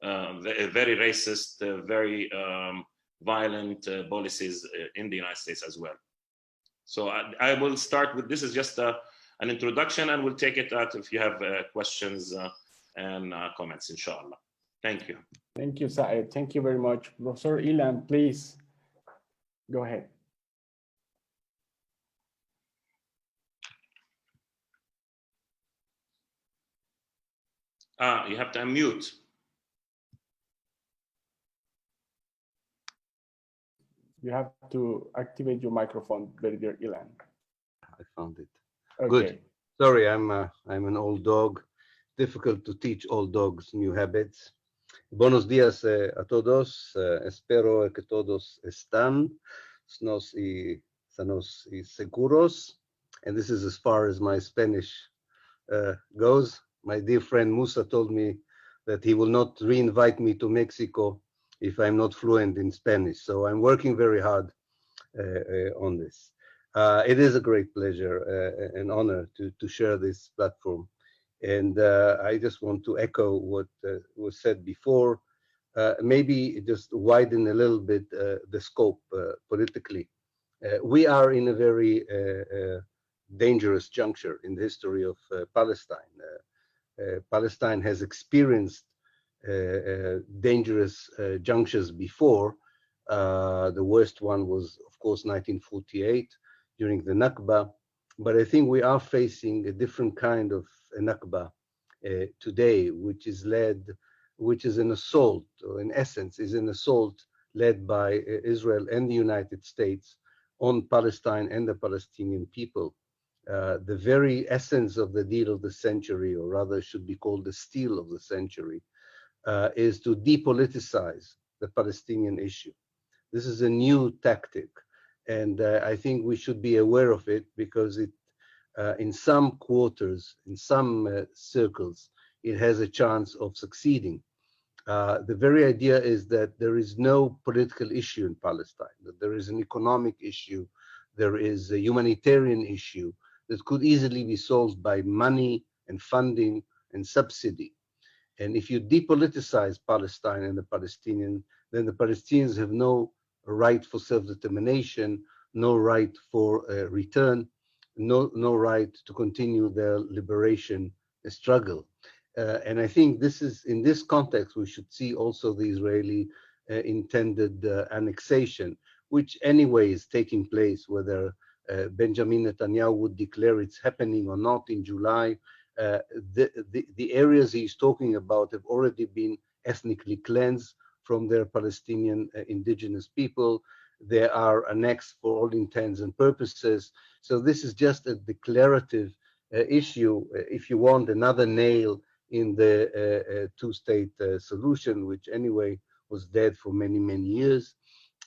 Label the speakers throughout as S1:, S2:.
S1: very racist, very violent policies in the United States as well. So I will start with, this is just an introduction, and we'll take it out if you have questions and comments, inshallah. Thank you.
S2: Thank you, Saed. Thank you very much. Professor Ilan, please go ahead.
S1: You have to unmute.
S2: You have to activate your microphone, very dear Ilan.
S3: I found it.
S2: Okay.
S3: Good. Sorry, I'm an old dog. Difficult to teach old dogs new habits. Buenos días a todos. Espero que todos están sanos y seguros. And this is as far as my Spanish goes. My dear friend Musa told me that he will not re-invite me to Mexico if I'm not fluent in Spanish. So I'm working very hard on this. It is a great pleasure and honor to share this platform. And I just want to echo what was said before, maybe just widen a little bit the scope politically. We are in a very dangerous juncture in the history of Palestine. Palestine has experienced dangerous junctures before. The worst one was, of course, 1948 during the Nakba. But I think we are facing a different kind of Nakba today, which is an assault, or in essence, is an assault led by Israel and the United States on Palestine and the Palestinian people. The very essence of the deal of the century, or rather should be called the steal of the century, is to depoliticize the Palestinian issue. This is a new tactic, and I think we should be aware of it, because it, in some quarters, in some circles, it has a chance of succeeding. The very idea is that there is no political issue in Palestine, that there is an economic issue, there is a humanitarian issue that could easily be solved by money and funding and subsidy. And if you depoliticize Palestine and the Palestinian, then the Palestinians have no right for self-determination, no right for return, no right to continue their liberation struggle. And I think this is, in this context, we should see also the Israeli intended annexation, which anyway is taking place, whether Benjamin Netanyahu would declare it's happening or not in July. The areas he's talking about have already been ethnically cleansed from their Palestinian indigenous people. They are annexed for all intents and purposes. So this is just a declarative issue, if you want, another nail in the two-state solution, which anyway was dead for many, many years.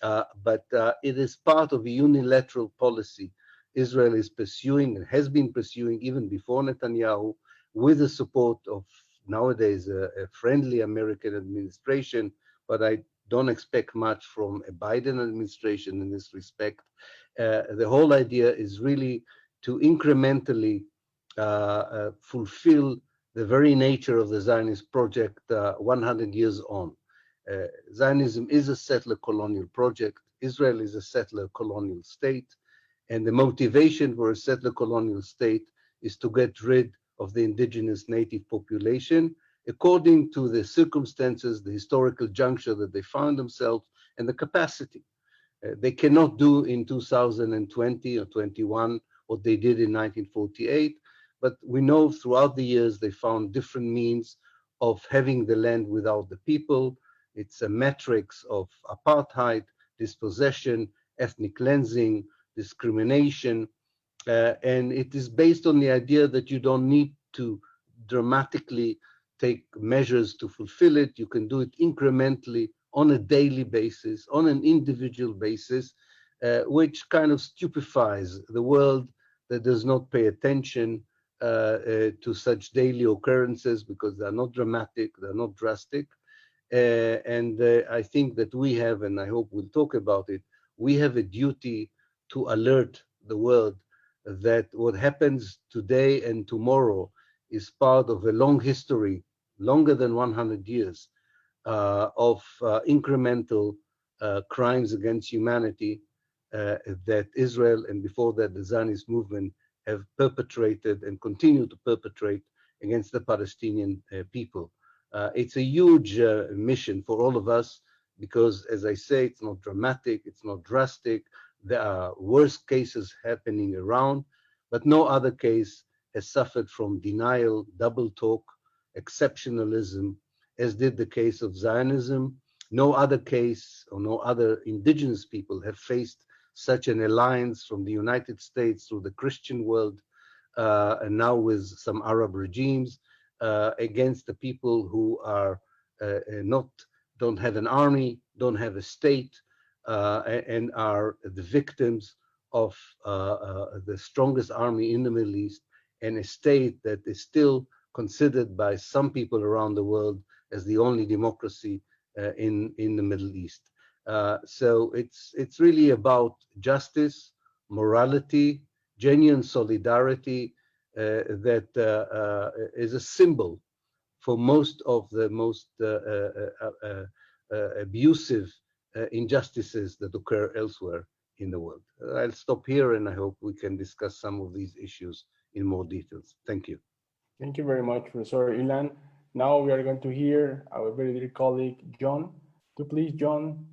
S3: But it is part of a unilateral policy Israel is pursuing and has been pursuing even before Netanyahu, with the support of nowadays a friendly American administration, but I don't expect much from a Biden administration in this respect. The whole idea is really to incrementally fulfill the very nature of the Zionist project 100 years on. Zionism is a settler colonial project. Israel is a settler colonial state. And the motivation for a settler colonial state is to get rid of the indigenous native population according to the circumstances, the historical juncture that they found themselves, and the capacity. They cannot do in 2020 or 21 what they did in 1948, but we know throughout the years they found different means of having the land without the people. It's a matrix of apartheid, dispossession, ethnic cleansing, discrimination, and it is based on the idea that you don't need to dramatically take measures to fulfill it. You can do it incrementally on a daily basis, on an individual basis, which kind of stupefies the world that does not pay attention to such daily occurrences, because they're not dramatic, they're not drastic. And I think that we have, and I hope we'll talk about it, we have a duty to alert the world that what happens today and tomorrow is part of a long history, longer than 100 years, of incremental crimes against humanity that Israel and before that the Zionist movement have perpetrated and continue to perpetrate against the Palestinian people. It's a huge mission for all of us because, as I say, it's not dramatic, it's not drastic. There are worse cases happening around, but no other case has suffered from denial, double talk, exceptionalism, as did the case of Zionism. No other case or no other indigenous people have faced such an alliance from the United States through the Christian world, and now with some Arab regimes, against the people who are don't have an army, don't have a state, and are the victims of the strongest army in the Middle East, and a state that is still considered by some people around the world as the only democracy in the Middle East. So it's really about justice, morality, genuine solidarity that is a symbol for most of the most abusive injustices that occur elsewhere in the world. I'll stop here and I hope we can discuss some of these issues in more details. Thank you.
S2: Thank you very much, Professor Ilan. Now we are going to hear our very dear colleague, John. To please, John,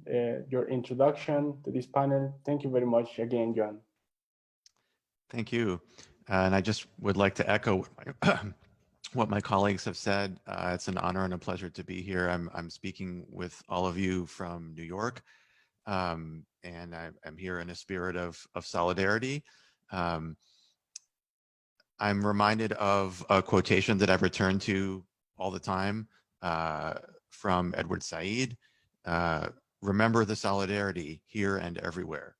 S2: your introduction to this panel. Thank you very much again, John.
S4: Thank you. And I just would like to echo what my colleagues have said. It's an honor and a pleasure to be here. I'm speaking with all of you from New York, and I'm here in a spirit of solidarity. I'm reminded of a quotation that I've returned to all the time from Edward Said. Remember the solidarity here and everywhere.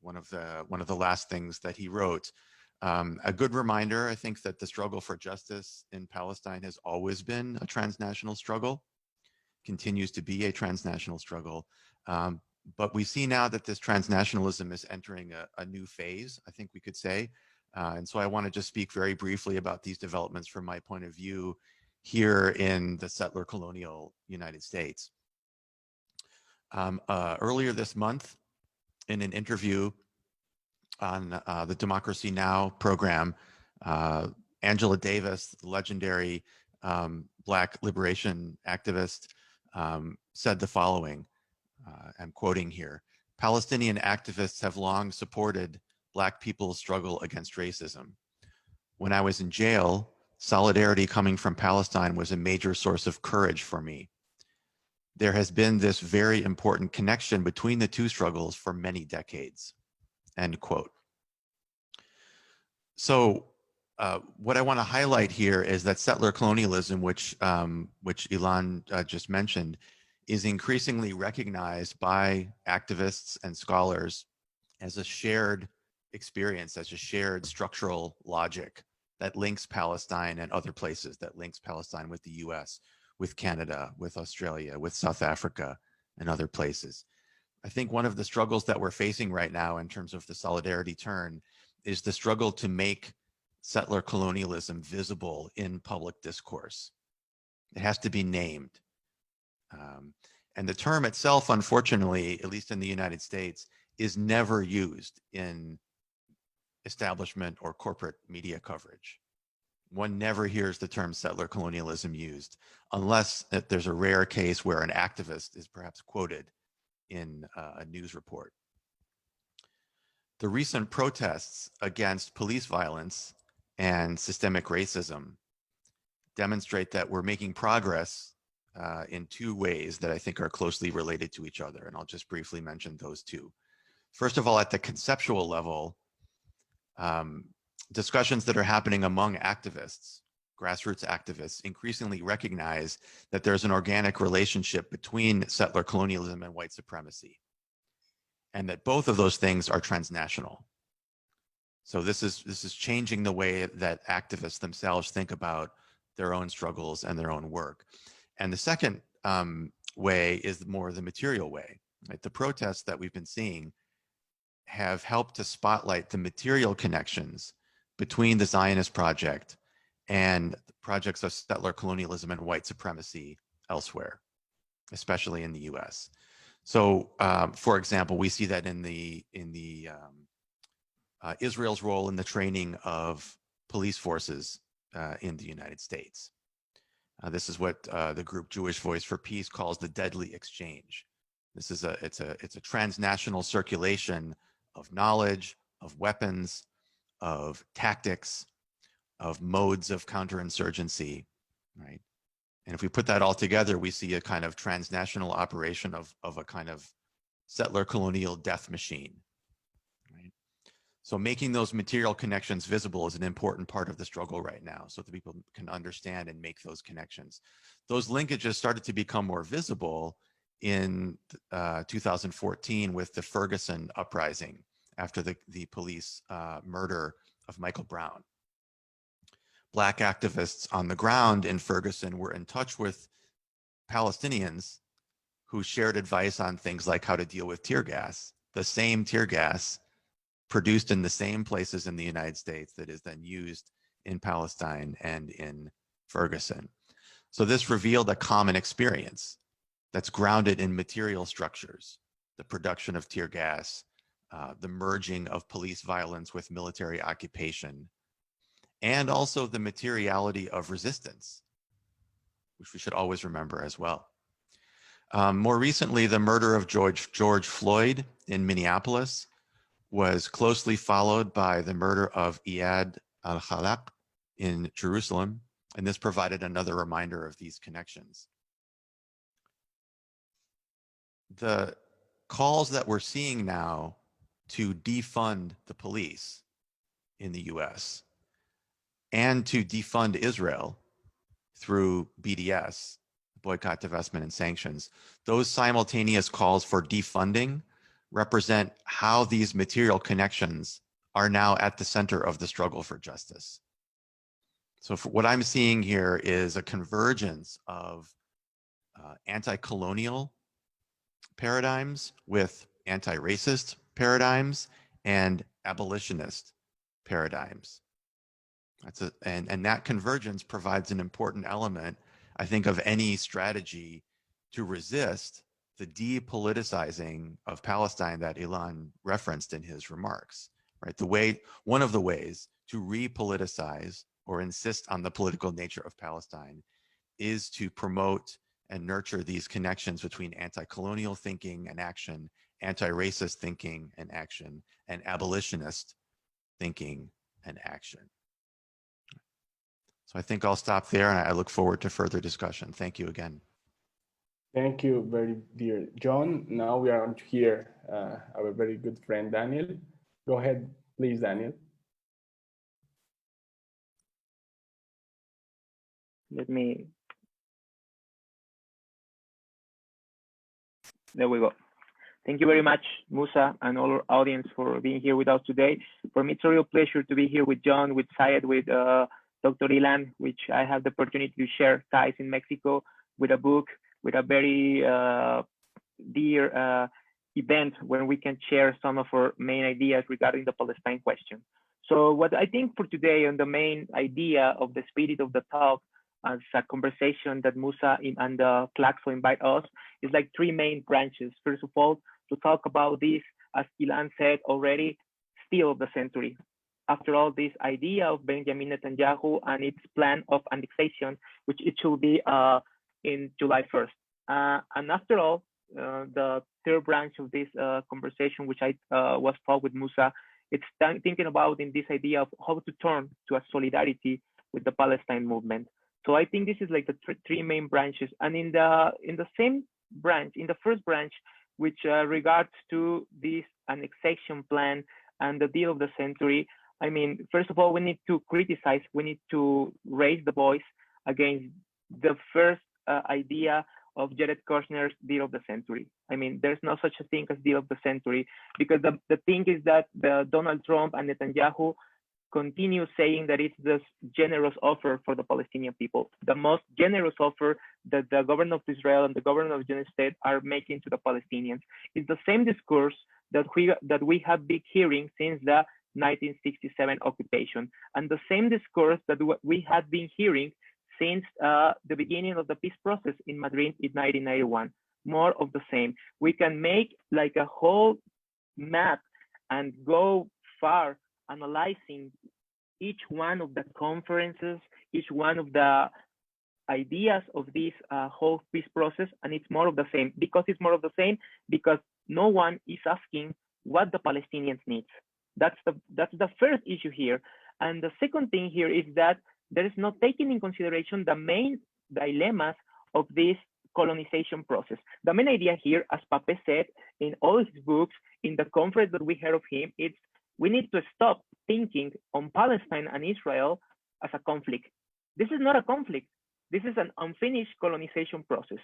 S4: One of the last things that he wrote. A good reminder, I think, that the struggle for justice in Palestine has always been a transnational struggle, continues to be a transnational struggle. But we see now that this transnationalism is entering a new phase, I think we could say. And so I want to just speak very briefly about these developments from my point of view here in the settler colonial United States. Earlier this month, in an interview on the Democracy Now! Program, Angela Davis, the legendary Black liberation activist, said the following, I'm quoting here: "Palestinian activists have long supported Black people's struggle against racism. When I was in jail, solidarity coming from Palestine was a major source of courage for me. There has been this very important connection between the two struggles for many decades." End quote. So what I want to highlight here is that settler colonialism, which Ilan just mentioned, is increasingly recognized by activists and scholars as a shared experience, as a shared structural logic that links Palestine and other places, that links Palestine with the US, with Canada, with Australia, with South Africa, and other places. I think one of the struggles that we're facing right now in terms of the solidarity turn is the struggle to make settler colonialism visible in public discourse. It has to be named. And the term itself, unfortunately, at least in the United States, is never used in establishment or corporate media coverage. One never hears the term settler colonialism used unless there's a rare case where an activist is perhaps quoted in a news report. The recent protests against police violence and systemic racism demonstrate that we're making progress in two ways that I think are closely related to each other, and I'll just briefly mention those two. First of all, at the conceptual level, discussions that are happening among activists, grassroots activists, increasingly recognize that there's an organic relationship between settler colonialism and white supremacy, and that both of those things are transnational. So this is changing the way that activists themselves think about their own struggles and their own work. And the second way is more the material way. Right? The protests that we've been seeing have helped to spotlight the material connections between the Zionist project and the projects of settler colonialism and white supremacy elsewhere, especially in the U.S. So, for example, we see that in Israel's role in the training of police forces in the United States. This is what the group Jewish Voice for Peace calls the deadly exchange. This is it's a transnational circulation of knowledge, of weapons, of tactics, of modes of counterinsurgency, right? And if we put that all together, we see a kind of transnational operation of a kind of settler colonial death machine, right? So making those material connections visible is an important part of the struggle right now, so that people can understand and make those connections. Those linkages started to become more visible in 2014 with the Ferguson uprising after the police murder of Michael Brown. Black activists on the ground in Ferguson were in touch with Palestinians who shared advice on things like how to deal with tear gas, the same tear gas produced in the same places in the United States that is then used in Palestine and in Ferguson. So this revealed a common experience that's grounded in material structures, the production of tear gas, the merging of police violence with military occupation, and also the materiality of resistance, which we should always remember as well. More recently, the murder of George Floyd in Minneapolis was closely followed by the murder of Iyad al-Khalaq in Jerusalem, and this provided another reminder of these connections. The calls that we're seeing now to defund the police in the US and to defund Israel through BDS, boycott, divestment, and sanctions, those simultaneous calls for defunding represent how these material connections are now at the center of the struggle for justice. So what I'm seeing here is a convergence of anti-colonial paradigms with anti-racist paradigms and abolitionist paradigms. And that convergence provides an important element, I think, of any strategy to resist the depoliticizing of Palestine that Ilan referenced in his remarks, right? One of the ways to repoliticize or insist on the political nature of Palestine is to promote and nurture these connections between anti-colonial thinking and action, anti-racist thinking and action, and abolitionist thinking and action. So I think I'll stop there, and I look forward to further discussion. Thank you again.
S2: Thank you, very dear John. Now we are on to hear our very good friend, Daniel. Go ahead, please, Daniel.
S5: There we go. Thank you very much, Musa, and all our audience for being here with us today. For me, it's a real pleasure to be here with John, with Saed, with Dr. Ilan, which I have the opportunity to share ties in Mexico with a book, with a very dear event where we can share some of our main ideas regarding the Palestine question. So what I think for today, and the main idea of the spirit of the talk as a conversation that Musa and Claxo invite us, is like three main branches. First of all, to talk about this, as Ilan said already, steal of the century. After all, this idea of Benjamin Netanyahu and its plan of annexation, which it should be in July 1st. And after all, the third branch of this conversation, which I was taught with Musa, it's thinking about in this idea of how to turn to a solidarity with the Palestine movement. So I think this is like the three main branches. And in the same branch, in the first branch, which regards to this annexation plan and the deal of the century, I mean, first of all, we need to criticize, we need to raise the voice against the first idea of Jared Kushner's deal of the century. I mean, there's no such a thing as deal of the century, because the thing is that Donald Trump and Netanyahu continue saying that it's this generous offer for the Palestinian people, the most generous offer that the government of Israel and the government of the United States are making to the Palestinians. It's the same discourse that we have been hearing since the 1967 occupation, and the same discourse that we had been hearing since the beginning of the peace process in Madrid in 1991. More of the same. We can make like a whole map and go far analyzing each one of the conferences, each one of the ideas of this whole peace process, and it's more of the same. Because it's more of the same, because no one is asking what the Palestinians need. That's the first issue here. And the second thing here is that there is not taken in consideration the main dilemmas of this colonization process. The main idea here, as Pappe said in all his books, in the conference that we heard of him, it's we need to stop thinking on Palestine and Israel as a conflict. This is not a conflict. This is an unfinished colonization process.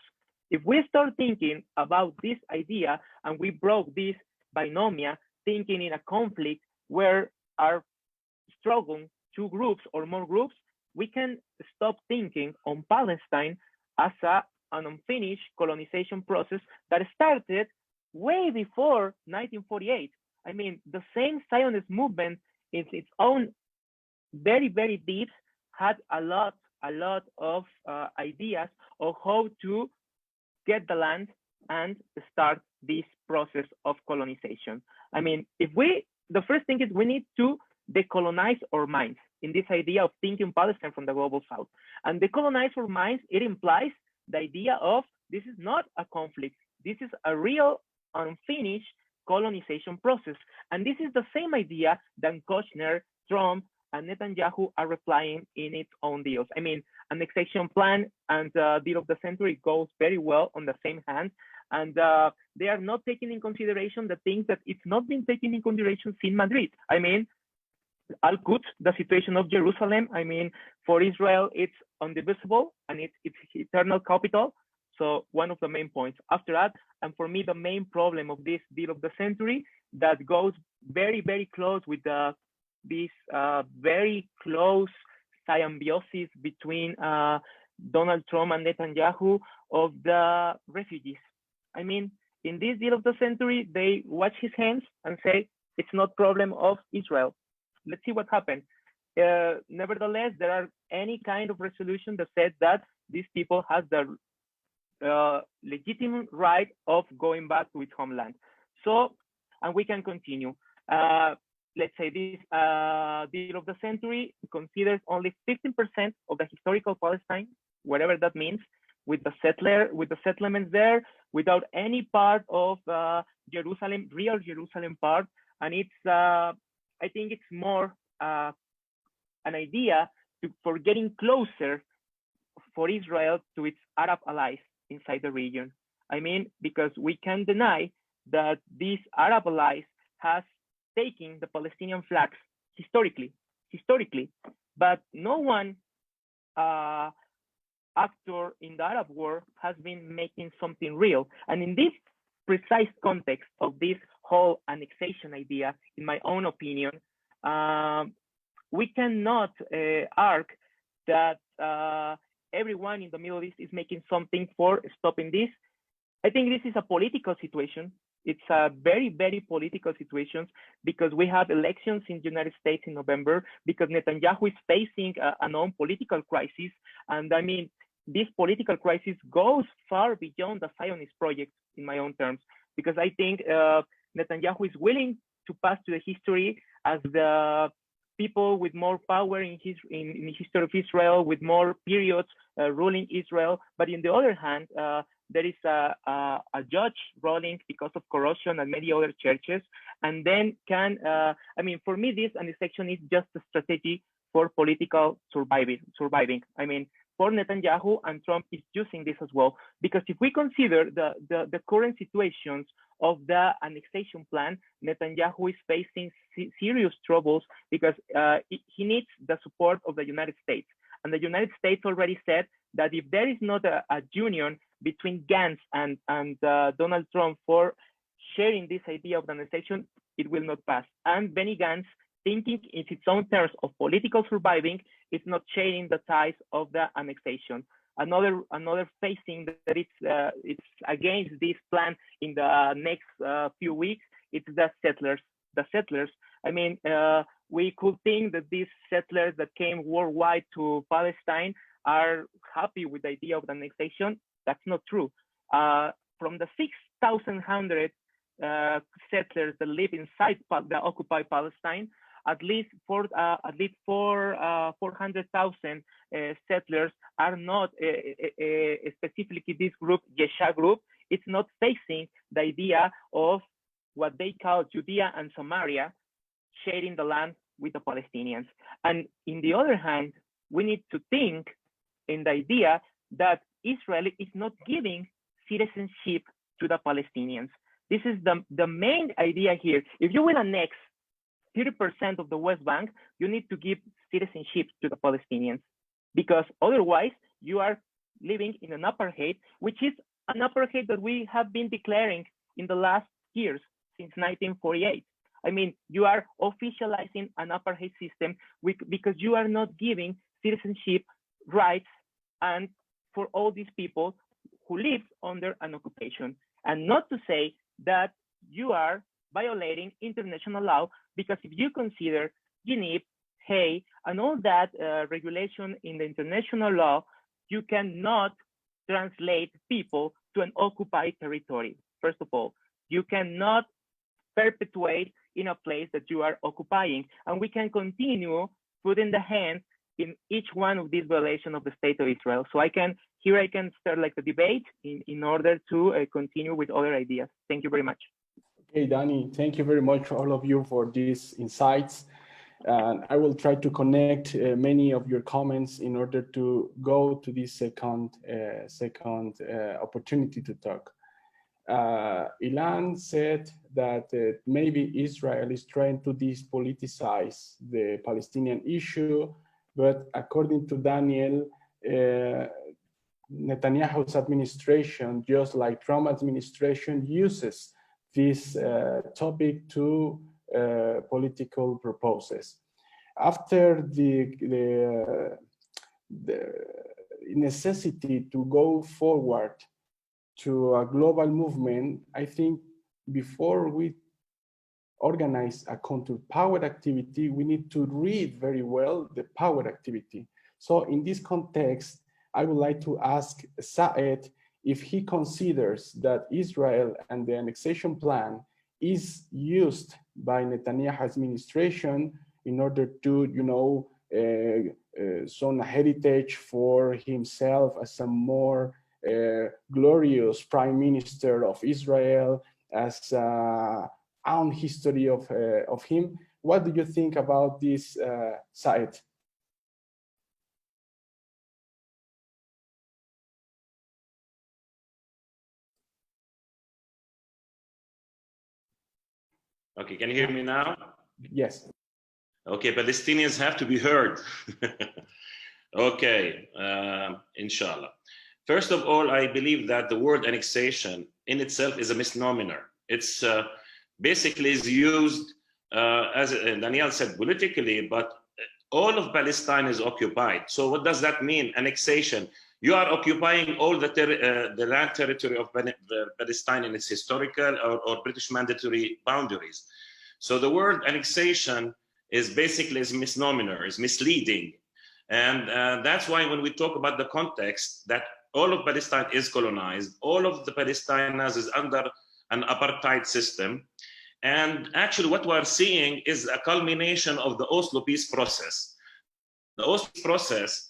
S5: If we start thinking about this idea and we broke this binomial, thinking in a conflict where are struggling two groups or more groups, we can stop thinking on Palestine as an unfinished colonization process that started way before 1948. I mean, the same Zionist movement in its own very, very deep had a lot of ideas of how to get the land and start this process of colonization. I mean, the first thing is we need to decolonize our minds in this idea of thinking Palestine from the global south. And decolonize our minds, it implies the idea of this is not a conflict. This is a real unfinished colonization process. And this is the same idea that Kushner, Trump, and Netanyahu are replying in its own deals. I mean, annexation plan and deal of the century goes very well on the same hand. And they are not taking in consideration the things that it's not been taken in consideration since Madrid. I mean, Al-Quds, the situation of Jerusalem. I mean, for Israel, it's indivisible and it's eternal capital. So one of the main points. After that, and for me, the main problem of this deal of the century that goes very, very close with this very close symbiosis between Donald Trump and Netanyahu of the refugees. I mean, in this deal of the century, they wash his hands and say, it's not problem of Israel. Let's see what happened. Nevertheless, there are any kind of resolution that said that these people have the legitimate right of going back to its homeland. So, and we can continue. Let's say this deal of the century considers only 15% of the historical Palestine, whatever that means, with the settlements there, without any part of Jerusalem, real Jerusalem part. And it's, I think it's more an idea for getting closer for Israel to its Arab allies inside the region. I mean, because we can't deny that these Arab allies has taken the Palestinian flags historically, but no one actor in the Arab war has been making something real. And in this precise context of this whole annexation idea, in my own opinion, we cannot argue that everyone in the Middle East is making something for stopping this. I think this is a political situation. It's a very, very political situation because we have elections in the United States in November, because Netanyahu is facing a known political crisis. And I mean, this political crisis goes far beyond the Zionist project in my own terms, because I think Netanyahu is willing to pass to the history as the people with more power in the history of Israel, with more periods ruling Israel. But on the other hand, there is a judge ruling because of corruption and many other churches. And then I mean, for me, this annexation is just a strategy for political surviving. I mean, for Netanyahu, and Trump is using this as well. Because if we consider the current situations of the annexation plan, Netanyahu is facing serious troubles because he needs the support of the United States. And the United States already said that if there is not a union between Gantz and Donald Trump for sharing this idea of the annexation, it will not pass. And Benny Gantz, thinking in its own terms of political surviving, is not sharing the ties of the annexation. Another facing that it's against this plan in the next few weeks, it's the settlers. The settlers. I mean, we could think that these settlers that came worldwide to Palestine are happy with the idea of the annexation. That's not true. From the 6,100 settlers that live inside the occupied Palestine, at least 400,000 settlers are not specifically this group, Yesha group. It's not facing the idea of what they call Judea and Samaria, sharing the land with the Palestinians. And in the other hand, we need to think in the idea that Israel is not giving citizenship to the Palestinians. This is the main idea here. If you will annex 30% of the West Bank, you need to give citizenship to the Palestinians, because otherwise you are living in an apartheid, which is an apartheid that we have been declaring in the last years since 1948. I mean, you are officializing an apartheid system because you are not giving citizenship rights and for all these people who live under an occupation. And not to say that you are violating international law, because if you consider Geneva, Hague, and all that regulation in the international law, you cannot translate people to an occupied territory. First of all, you cannot perpetuate in a place that you are occupying, and we can continue putting the hands in each one of these violations of the state of Israel. So I can start like a debate in order to continue with other ideas. Thank you very much.
S2: Okay, Danny, thank you very much, all of you, for these insights. And I will try to connect many of your comments in order to go to this second opportunity to talk. Ilan said that maybe Israel is trying to depoliticize the Palestinian issue, but according to Daniel, Netanyahu's administration, just like Trump administration, uses this topic to political purposes. After the necessity to go forward to a global movement, I think before we organize a counter-power activity, we need to read very well the power activity. So in this context, I would like to ask Saed if he considers that Israel and the annexation plan is used by Netanyahu's administration in order to, some heritage for himself as a more glorious prime minister of Israel, as own history of him. What do you think about this, Saed?
S1: Okay, can you hear me now?
S2: Yes.
S1: Okay, Palestinians have to be heard. Okay, inshallah. First of all, I believe that the word annexation in itself is a misnomer. It's basically is used, as Daniel said, politically, but all of Palestine is occupied. So what does that mean, annexation? You are occupying all the land territory of Palestine in its historical or British mandatory boundaries. So the word annexation is basically a misnomer, is misleading. And that's why when we talk about the context, that all of Palestine is colonized, all of the Palestinians is under an apartheid system. And actually what we're seeing is a culmination of the Oslo peace process. The Oslo process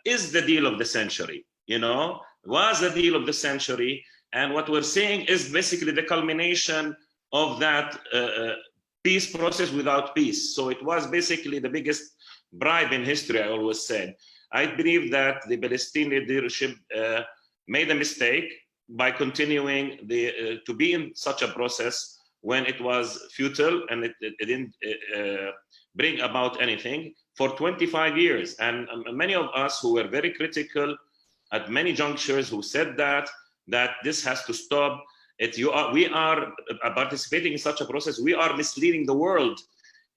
S1: is the deal of the century, was the deal of the century. And what we're seeing is basically the culmination of that peace process without peace. So it was basically the biggest bribe in history, I always said. I believe that the Palestinian leadership made a mistake by continuing to be in such a process when it was futile and it didn't bring about anything for 25 years. And many of us who were very critical at many junctures who said that this has to stop. We are participating in such a process. We are misleading the world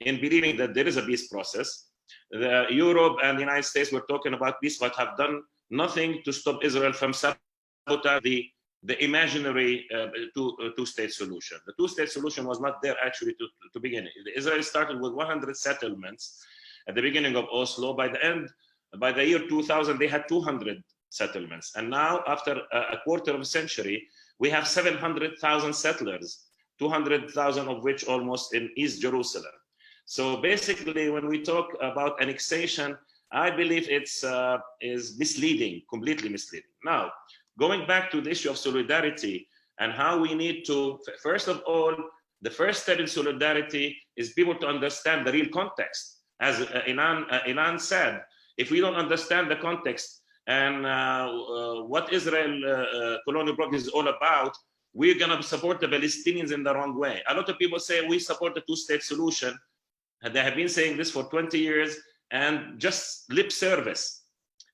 S1: in believing that there is a peace process. Europe and the United States were talking about peace, but have done nothing to stop Israel from sabotaging the imaginary two-state solution. The two-state solution was not there actually to begin. Israel started with 100 settlements at the beginning of Oslo. By the end by the year 2000, they had 200 settlements. And now, after a quarter of a century, we have 700,000 settlers, 200,000 of which almost in East Jerusalem. So basically, when we talk about annexation, I believe it's is misleading, completely misleading. Now, going back to the issue of solidarity and how we need to, first of all, the first step in solidarity is people to understand the real context. As Ilan said, if we don't understand the context and what Israel colonial bloc is all about, we're going to support the Palestinians in the wrong way. A lot of people say we support the two-state solution, and they have been saying this for 20 years, and just lip service.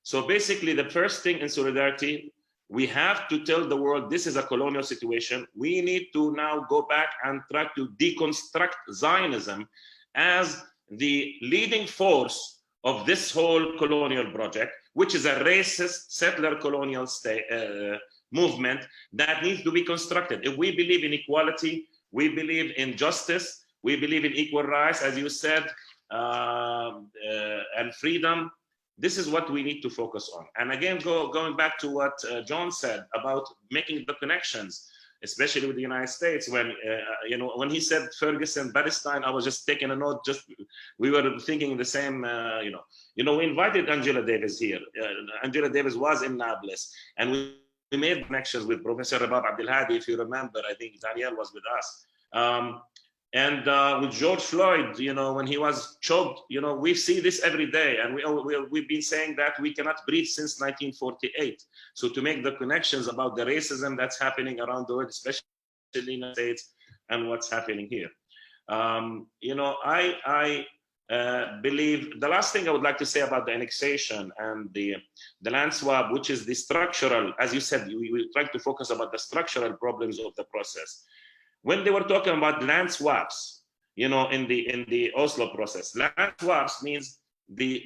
S1: So basically, the first thing in solidarity, we have to tell the world this is a colonial situation. We need to now go back and try to deconstruct Zionism as the leading force of this whole colonial project, which is a racist settler colonial state movement that needs to be constructed. If we believe in equality, we believe in justice, we believe in equal rights, as you said, and freedom. This is what we need to focus on. And again, going back to what John said about making the connections, especially with the United States. When when he said Ferguson, Palestine, I was just taking a note. We were thinking the same. We invited Angela Davis here. Angela Davis was in Nablus, and we made connections with Professor Rabab Abdelhadi. If you remember, I think Danielle was with us. And with George Floyd, when he was choked, we see this every day. And we've been saying that we cannot breathe since 1948. So to make the connections about the racism that's happening around the world, especially in the United States, and what's happening here. I believe the last thing I would like to say about the annexation and the land swap, which is the structural, as you said, we try to focus about the structural problems of the process. When they were talking about land swaps, in the Oslo process, land swaps means the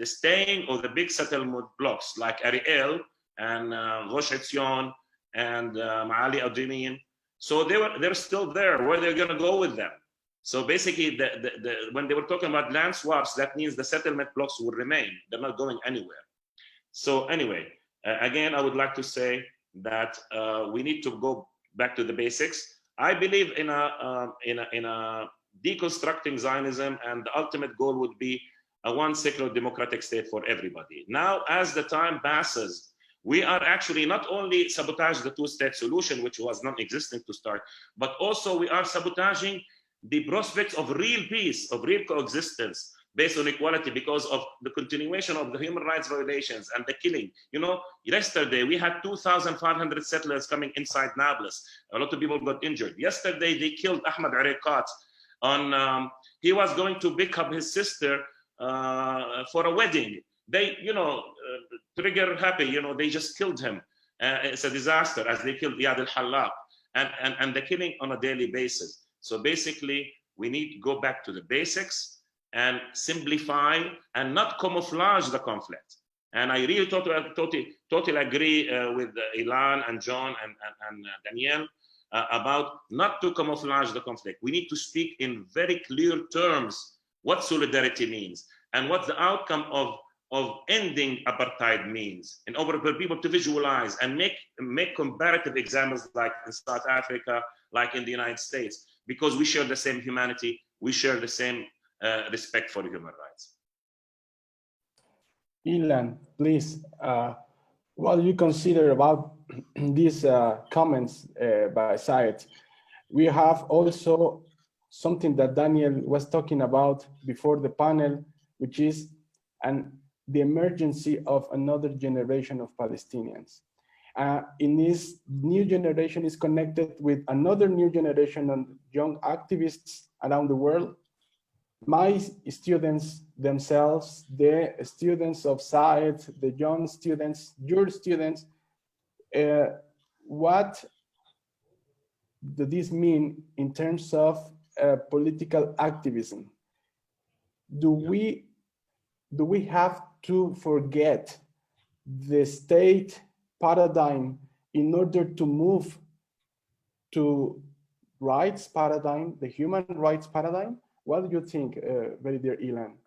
S1: staying of the big settlement blocks like Ariel and Rosh Etzion and Ma'ali Adrimin. So they're still there. Where they're going to go with them? So basically, when they were talking about land swaps, that means the settlement blocks will remain. They're not going anywhere. So anyway, again, I would like to say that we need to go back to the basics. I believe in a deconstructing Zionism, and the ultimate goal would be a one secular democratic state for everybody. Now, as the time passes, we are actually not only sabotaging the two-state solution, which was non-existent to start, but also we are sabotaging the prospects of real peace, of real coexistence based on equality, because of the continuation of the human rights violations and the killing. Yesterday we had 2,500 settlers coming inside Nablus. A lot of people got injured. Yesterday they killed Ahmad Ariqat on, he was going to pick up his sister for a wedding. They, trigger happy, they just killed him. It's a disaster, as they killed Iyad al-Hallaq, and the killing on a daily basis. So basically, we need to go back to the basics and simplify and not camouflage the conflict. And I really totally agree with Ilan and John and Danielle about not to camouflage the conflict. We need to speak in very clear terms what solidarity means and what the outcome of ending apartheid means, in order for people to visualize and make comparative examples, like in South Africa, like in the United States, because we share the same humanity, we share the same respect for human rights.
S2: Ilan, please, what do you consider about these comments by Saed? We have also something that Daniel was talking about before the panel, which is the emergency of another generation of Palestinians. In this new generation is connected with another new generation of young activists around the world. My students themselves, the students of Saed, the young students, your students, what does this mean in terms of political activism? Do we have to forget the state paradigm in order to move to rights paradigm, the human rights paradigm? What do you think, very dear Ilan?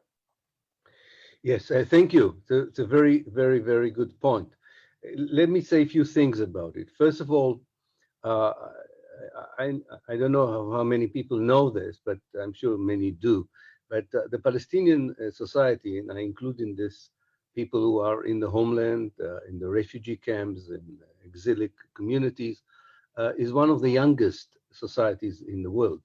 S3: Yes, thank you. It's a very, very, very good point. Let me say a few things about it. First of all, uh, I, I don't know how many people know this, but I'm sure many do. But the Palestinian society, and I include in this people who are in the homeland, in the refugee camps, and exilic communities, is one of the youngest societies in the world.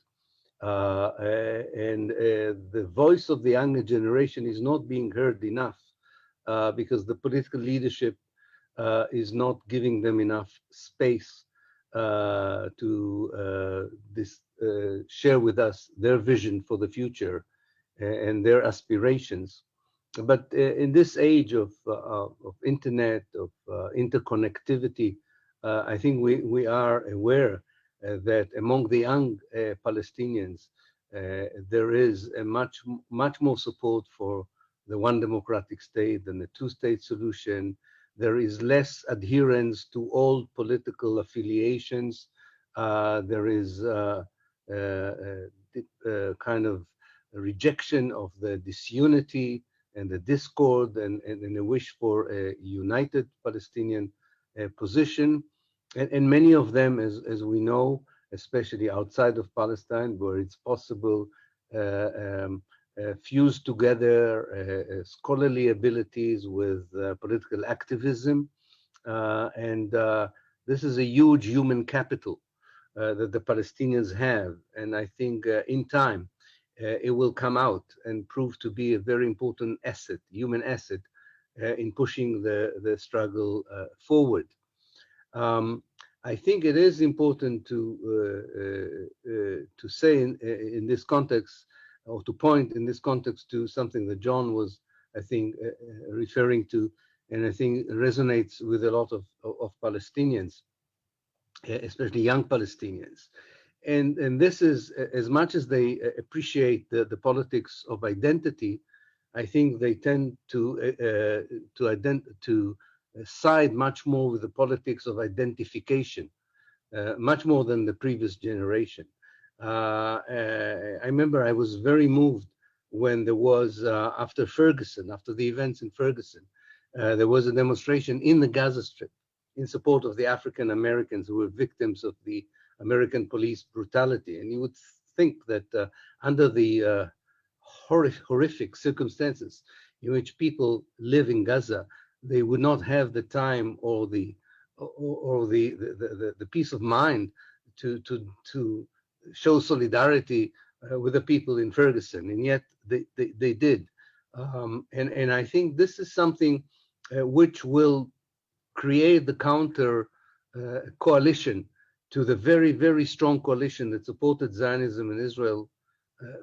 S3: And the voice of the younger generation is not being heard enough because the political leadership is not giving them enough space to share with us their vision for the future and their aspirations. But in this age of internet, of interconnectivity, I think we are aware that among the young Palestinians, there is a much more support for the one democratic state than the two-state solution. There is less adherence to all political affiliations. There is kind of a rejection of the disunity and the discord and a wish for a united Palestinian position. And many of them, as we know, especially outside of Palestine, where it's possible, fuse together scholarly abilities with political activism. And this is a huge human capital that the Palestinians have. And I think in time, it will come out and prove to be a very important asset, human asset, in pushing the struggle forward. I think it is important to say in this context, or to point in this context to something that John was, I think, referring to, and I think resonates with a lot of Palestinians, especially young Palestinians. And this is, as much as they appreciate the politics of identity, I think they tend to side much more with the politics of identification, much more than the previous generation. I remember I was very moved when there was, after Ferguson, after the events in Ferguson, there was a demonstration in the Gaza Strip in support of the African Americans who were victims of the American police brutality. And you would think that under the horrific circumstances in which people live in Gaza, they would not have the time or the peace of mind to show solidarity with the people in Ferguson, and yet they did. And I think this is something which will create the counter coalition to the very, very strong coalition that supported Zionism in Israel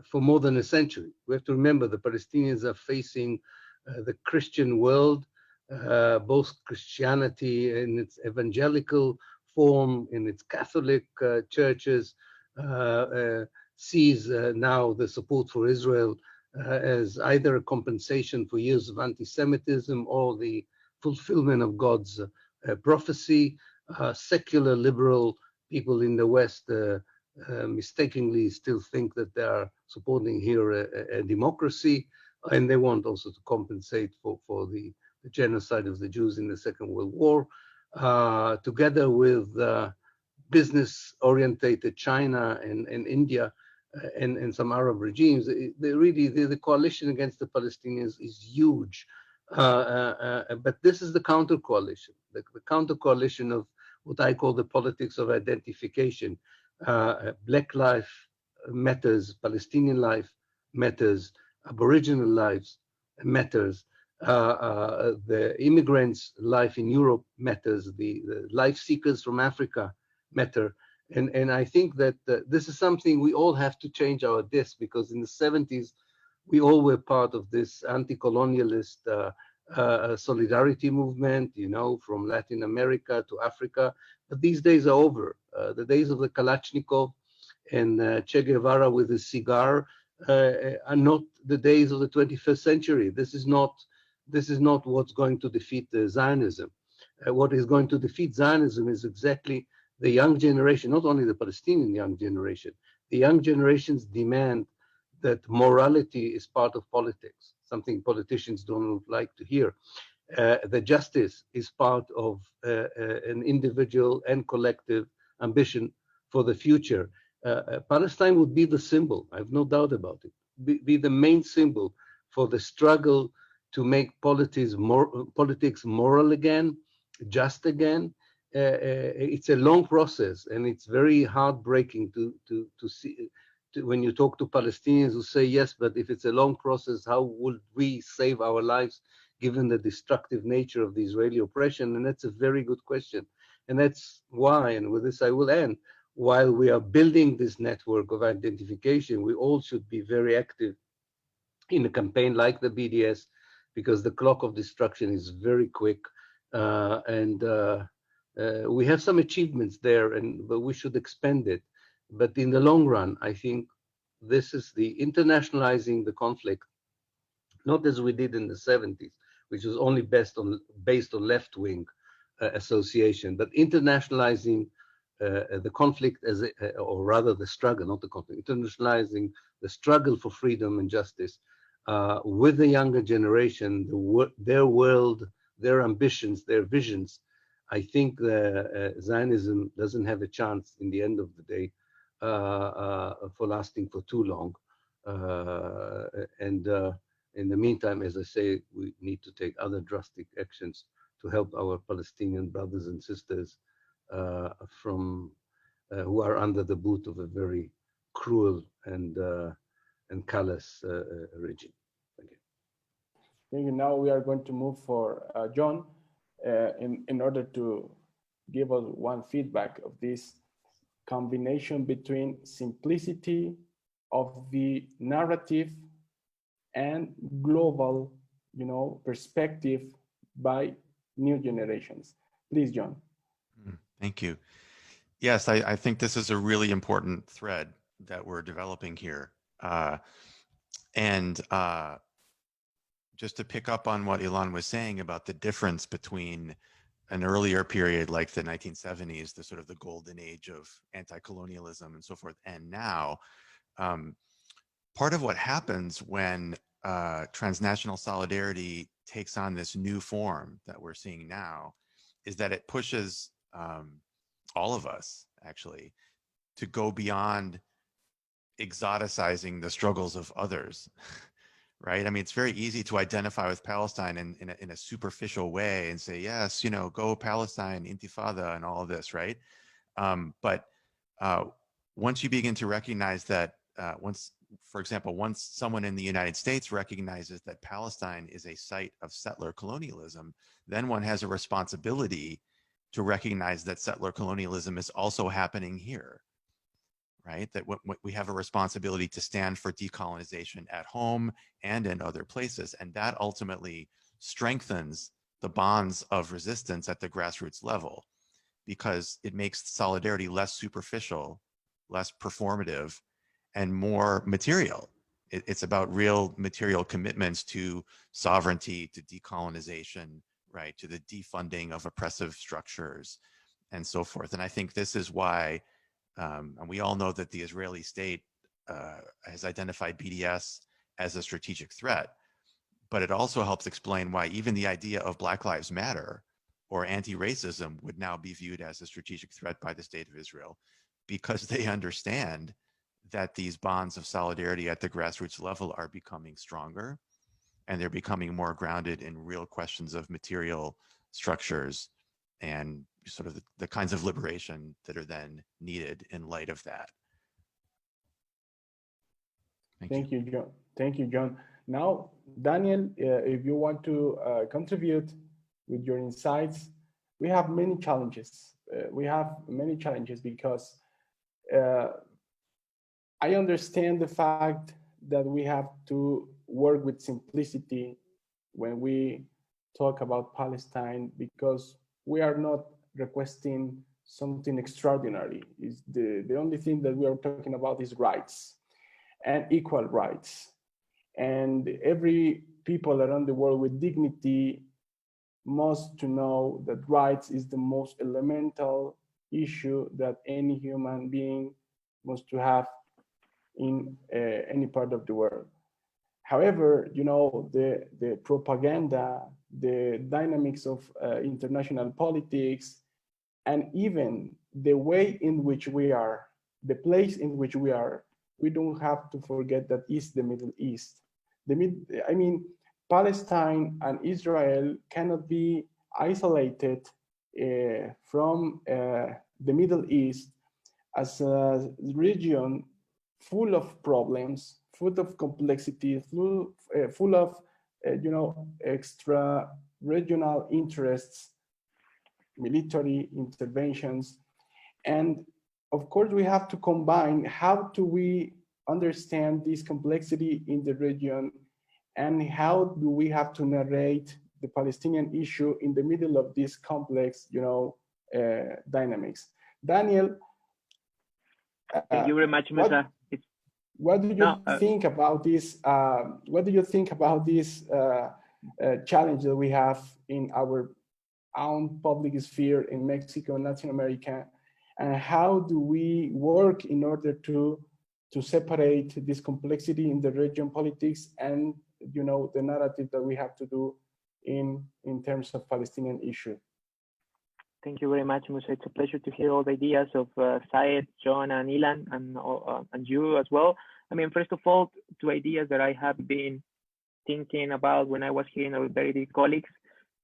S3: for more than a century. We have to remember the Palestinians are facing the Christian world, both Christianity in its evangelical form, in its Catholic churches, sees now the support for Israel as either a compensation for years of anti-Semitism or the fulfillment of God's prophecy. Secular liberal people in the West mistakenly still think that they are supporting here a democracy, and they want also to compensate for the genocide of the Jews in the Second World War, together with business-orientated China and India and some Arab regimes. The coalition against the Palestinians is huge. But this is the counter coalition, the counter coalition of what I call the politics of identification. Black life matters, Palestinian life matters, Aboriginal lives matters, the immigrants' life in Europe matters, the life seekers from Africa matter. And I think that this is something we all have to change our disc, because in the 70s, we all were part of this anti-colonialist solidarity movement, you know, from Latin America to Africa. But these days are over. The days of the Kalashnikov and Che Guevara with his cigar are not the days of the 21st century. This is not what's going to defeat Zionism. What is going to defeat Zionism is exactly the young generation, not only the Palestinian young generation. The young generations demand that morality is part of politics, something politicians don't like to hear. The justice is part of an individual and collective ambition for the future. Palestine would be the symbol, I have no doubt about it, be the main symbol for the struggle to make politics moral again, just again. It's a long process, and it's very heartbreaking to see when you talk to Palestinians who say, yes, but if it's a long process, how would we save our lives given the destructive nature of the Israeli oppression? And that's a very good question. And that's why, and with this I will end, while we are building this network of identification, we all should be very active in a campaign like the BDS, because the clock of destruction is very quick. We have some achievements there, but we should expand it. But in the long run, I think this is the internationalizing the conflict, not as we did in the 70s, which was only based on left-wing association, but internationalizing the conflict or rather the struggle, not the conflict, internationalizing the struggle for freedom and justice with the younger generation, their world, their ambitions, their visions. I think Zionism doesn't have a chance in the end of the day for lasting for too long. In the meantime, as I say, we need to take other drastic actions to help our Palestinian brothers and sisters who are under the boot of a very cruel and callous regime. Thank you.
S2: Thank you. Now we are going to move for John in order to give us one feedback of this combination between simplicity of the narrative and global, perspective by new generations. Please, John.
S4: Thank you. Yes, I think this is a really important thread that we're developing here. Just to pick up on what Ilan was saying about the difference between an earlier period like the 1970s, the sort of the golden age of anti-colonialism and so forth, and now, part of what happens when transnational solidarity takes on this new form that we're seeing now is that it pushes all of us actually to go beyond exoticizing the struggles of others. Right? I mean, it's very easy to identify with Palestine in a superficial way and say, yes, go Palestine, Intifada, and all of this, right? But once you begin to recognize that, for example, once someone in the United States recognizes that Palestine is a site of settler colonialism, then one has a responsibility to recognize that settler colonialism is also happening here. Right? That we have a responsibility to stand for decolonization at home and in other places. And that ultimately strengthens the bonds of resistance at the grassroots level, because it makes solidarity less superficial, less performative, and more material. It's about real material commitments to sovereignty, to decolonization, right? To the defunding of oppressive structures and so forth. And I think this is why and we all know that the Israeli state has identified BDS as a strategic threat, but it also helps explain why even the idea of Black Lives Matter or anti-racism would now be viewed as a strategic threat by the state of Israel, because they understand that these bonds of solidarity at the grassroots level are becoming stronger, and they're becoming more grounded in real questions of material structures and sort of the kinds of liberation that are then needed in light of that.
S2: Thank you, John. Thank you, John. Now, Daniel, if you want to contribute with your insights, we have many challenges. Because I understand the fact that we have to work with simplicity when we talk about Palestine, because we are not requesting something extraordinary. Is the only thing that we are talking about is rights and equal rights. And every people around the world with dignity must to know that rights is the most elemental issue that any human being must to have in any part of the world. However, you know, the propaganda, the dynamics of international politics, and even the way in which we are, the place in which we are, we don't have to forget that is the Middle East. I mean, Palestine and Israel cannot be isolated from the Middle East as a region full of problems, full of complexity, full of you know, extra regional interests, military interventions, and of course we have to combine how do we understand this complexity in the region, and how do we have to narrate the Palestinian issue in the middle of this complex, you know, dynamics. Daniel,
S5: thank you very much, Musa.
S2: what do you think about this? What do you think about this challenge that we have in our own public sphere in Mexico and Latin America, and how do we work in order to separate this complexity in the region politics and, you know, the narrative that we have to do in terms of Palestinian issue?
S5: Thank you very much, Musa. It's a pleasure to hear all the ideas of Saed, John, and Ilan, and you as well. I mean, first of all, two ideas that I have been thinking about when I was hearing our very dear colleagues.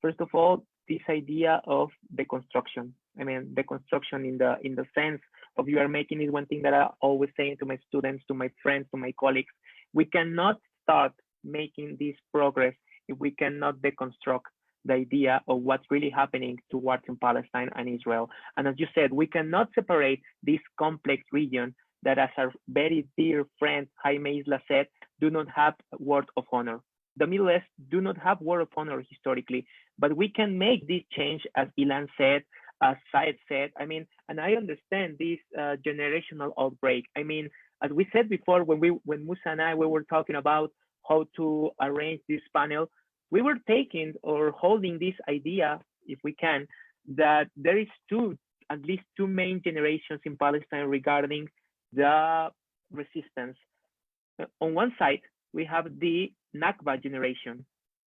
S5: First of all, this idea of deconstruction. I mean, deconstruction in the sense of you are making is one thing that I always say to my students, to my friends, to my colleagues. We cannot start making this progress if we cannot deconstruct the idea of what's really happening towards in Palestine and Israel. And as you said, we cannot separate this complex region that, as our very dear friend Jaime Isla said, do not have a word of honor. The Middle East do not have word of honor historically, but we can make this change, as Ilan said, as Saed said. I mean, and I understand this generational outbreak. I mean, as we said before, when Musa and I we were talking about how to arrange this panel, we were taking or holding this idea, if we can, that there is at least two main generations in Palestine regarding the resistance. On one side, we have the Nakba generation.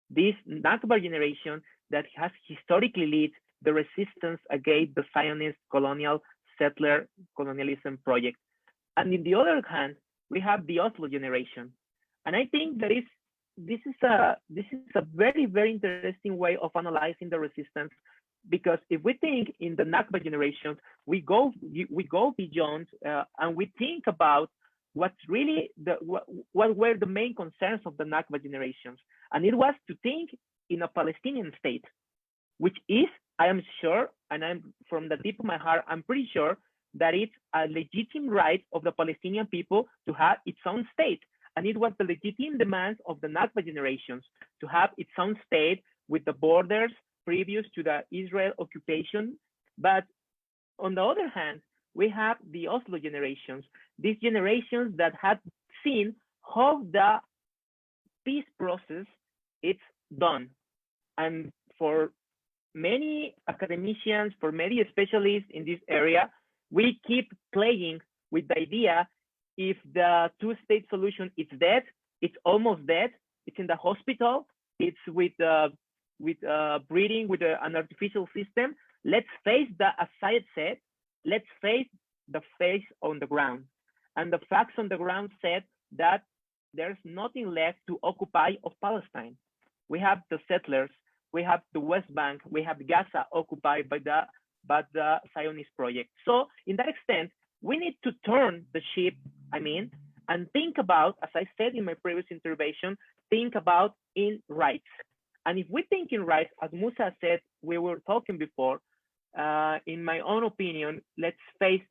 S5: This Nakba generation that has historically led the resistance against the Zionist colonial settler colonialism project. And in the other hand, we have the Oslo generation. And I think that this is a very, very interesting way of analyzing the resistance, because if we think in the Nakba generation, we go beyond and we think about what's really what were the main concerns of the Nakba generations, and it was to think in a Palestinian state, which is, I am sure, and I'm from the deep of my heart, I'm pretty sure that it's a legitimate right of the Palestinian people to have its own state. And it was the legitimate demands of the Nakba generations to have its own state with the borders previous to the Israel occupation. But on the other hand, we have the Oslo generations, these generations that had seen how the peace process is done. And for many academicians, for many specialists in this area, we keep playing with the idea if the two-state solution is dead, it's almost dead, it's in the hospital, it's with breeding with an artificial system. Let's face as Saed said, let's face the face on the ground. And the facts on the ground said that there's nothing left to occupy of Palestine. We have the settlers, we have the West Bank, we have Gaza occupied by the Zionist project. So in that extent, we need to turn the ship, and think about, as I said in my previous intervention, think about in rights. And if we think in rights, as Musa said, we were talking before, in my own opinion, let's face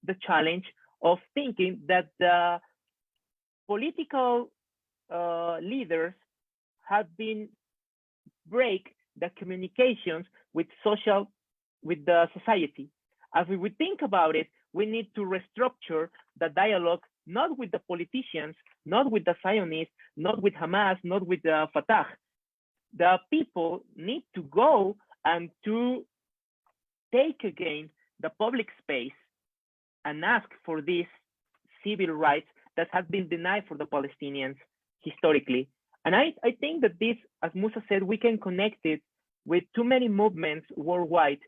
S5: the challenge of thinking that the political leaders have been break the communications with the society. As we would think about it, we need to restructure the dialogue, not with the politicians, not with the Zionists, not with Hamas, not with the Fatah. The people need to go and to take again the public space and ask for these civil rights that have been denied for the Palestinians historically. And I think that this, as Musa said, we can connect it with too many movements worldwide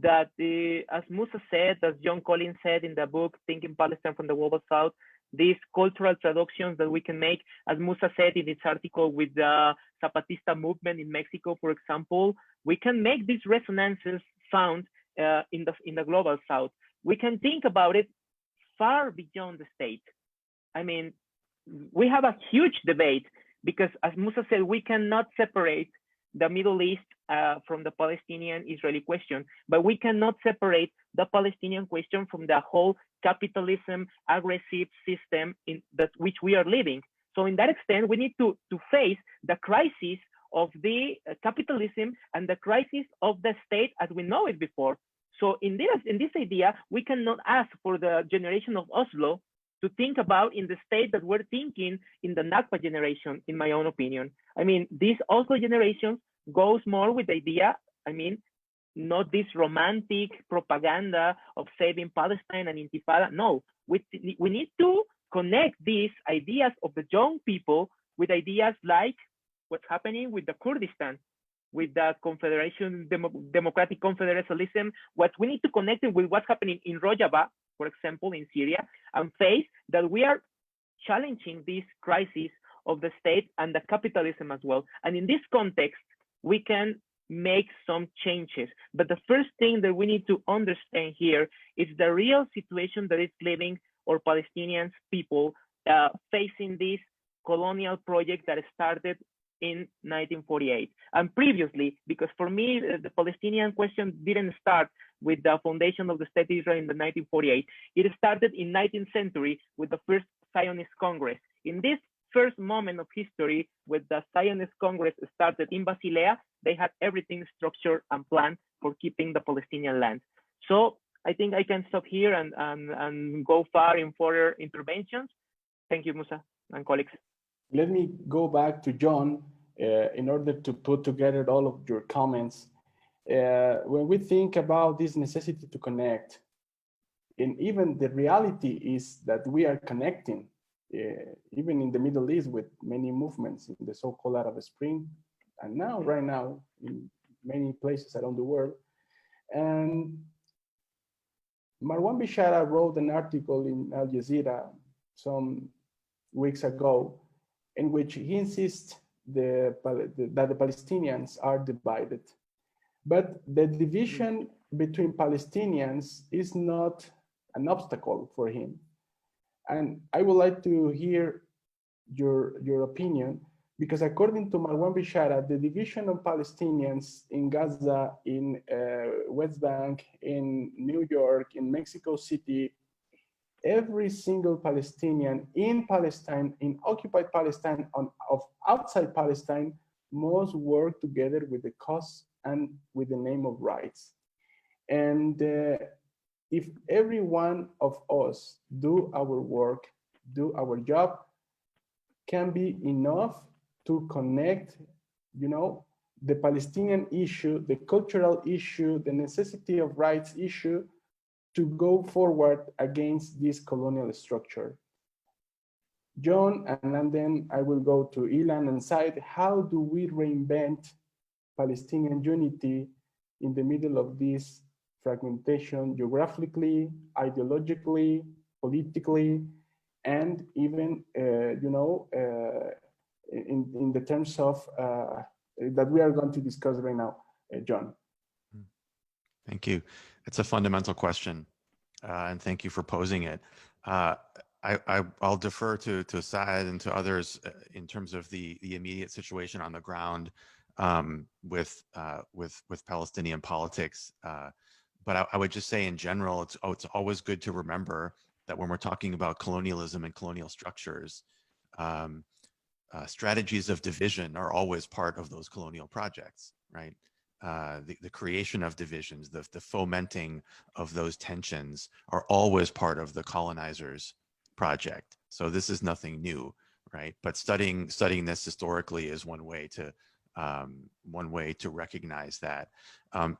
S5: that, as Musa said, as John Collins said in the book, Thinking Palestine from the Global South, these cultural traductions that we can make, as Musa said in his article with the Zapatista movement in Mexico, for example, we can make these resonances found in the Global South. We can think about it far beyond the state. I mean, we have a huge debate because, as Musa said, we cannot separate the Middle East from the Palestinian-Israeli question, but we cannot separate the Palestinian question from the whole capitalism, aggressive system in that which we are living. So in that extent, we need to face the crisis of the capitalism and the crisis of the state as we know it before. So in this idea, we cannot ask for the generation of Oslo to think about in the state that we're thinking in the Nakba generation, in my own opinion. I mean, this Oslo generation goes more with the idea, I mean, not this romantic propaganda of saving Palestine and Intifada. No, we need to connect these ideas of the young people with ideas like what's happening with the Kurdistan, with the Confederation, Democratic Confederalism. What we need to connect it with what's happening in Rojava, for example, in Syria, and face that we are challenging this crisis of the state and the capitalism as well. And in this context, we can make some changes. But the first thing that we need to understand here is the real situation that is living our Palestinian people facing this colonial project that started in 1948 and previously, because for me, the Palestinian question didn't start with the foundation of the state of Israel in the 1948. It started in 19th century with the first Zionist Congress. In this first moment of history, with the Zionist Congress started in Basilea, they had everything structured and planned for keeping the Palestinian land. So I think I can stop here and go far in further interventions. Thank you, Musa and colleagues.
S2: Let me go back to John in order to put together all of your comments. When we think about this necessity to connect, and even the reality is that we are connecting, even in the Middle East with many movements in the so-called Arab Spring, and now, right now, in many places around the world. And Marwan Bishara wrote an article in Al Jazeera some weeks ago in which he insists that the Palestinians are divided. But the division between Palestinians is not an obstacle for him. And I would like to hear your opinion, because according to Marwan Bishara, the division of Palestinians in Gaza, in West Bank, in New York, in Mexico City, every single Palestinian in Palestine, in occupied Palestine, of outside Palestine, must work together with the cause and with the name of rights. And if every one of us do our work, do our job, can be enough to connect, the Palestinian issue, the cultural issue, the necessity of rights issue, to go forward against this colonial structure. John, and then I will go to Ilan and Saed. How do we reinvent Palestinian unity in the middle of this fragmentation geographically, ideologically, politically, and even, in the terms of that we are going to discuss right now, John?
S4: Thank you. It's a fundamental question, and thank you for posing it. I'll defer to Saed and to others in terms of the immediate situation on the ground with Palestinian politics. But I would just say in general, it's always good to remember that when we're talking about colonialism and colonial structures, strategies of division are always part of those colonial projects, right? The creation of divisions, the fomenting of those tensions are always part of the colonizers' project. So this is nothing new, right? But studying this historically is one way to recognize that.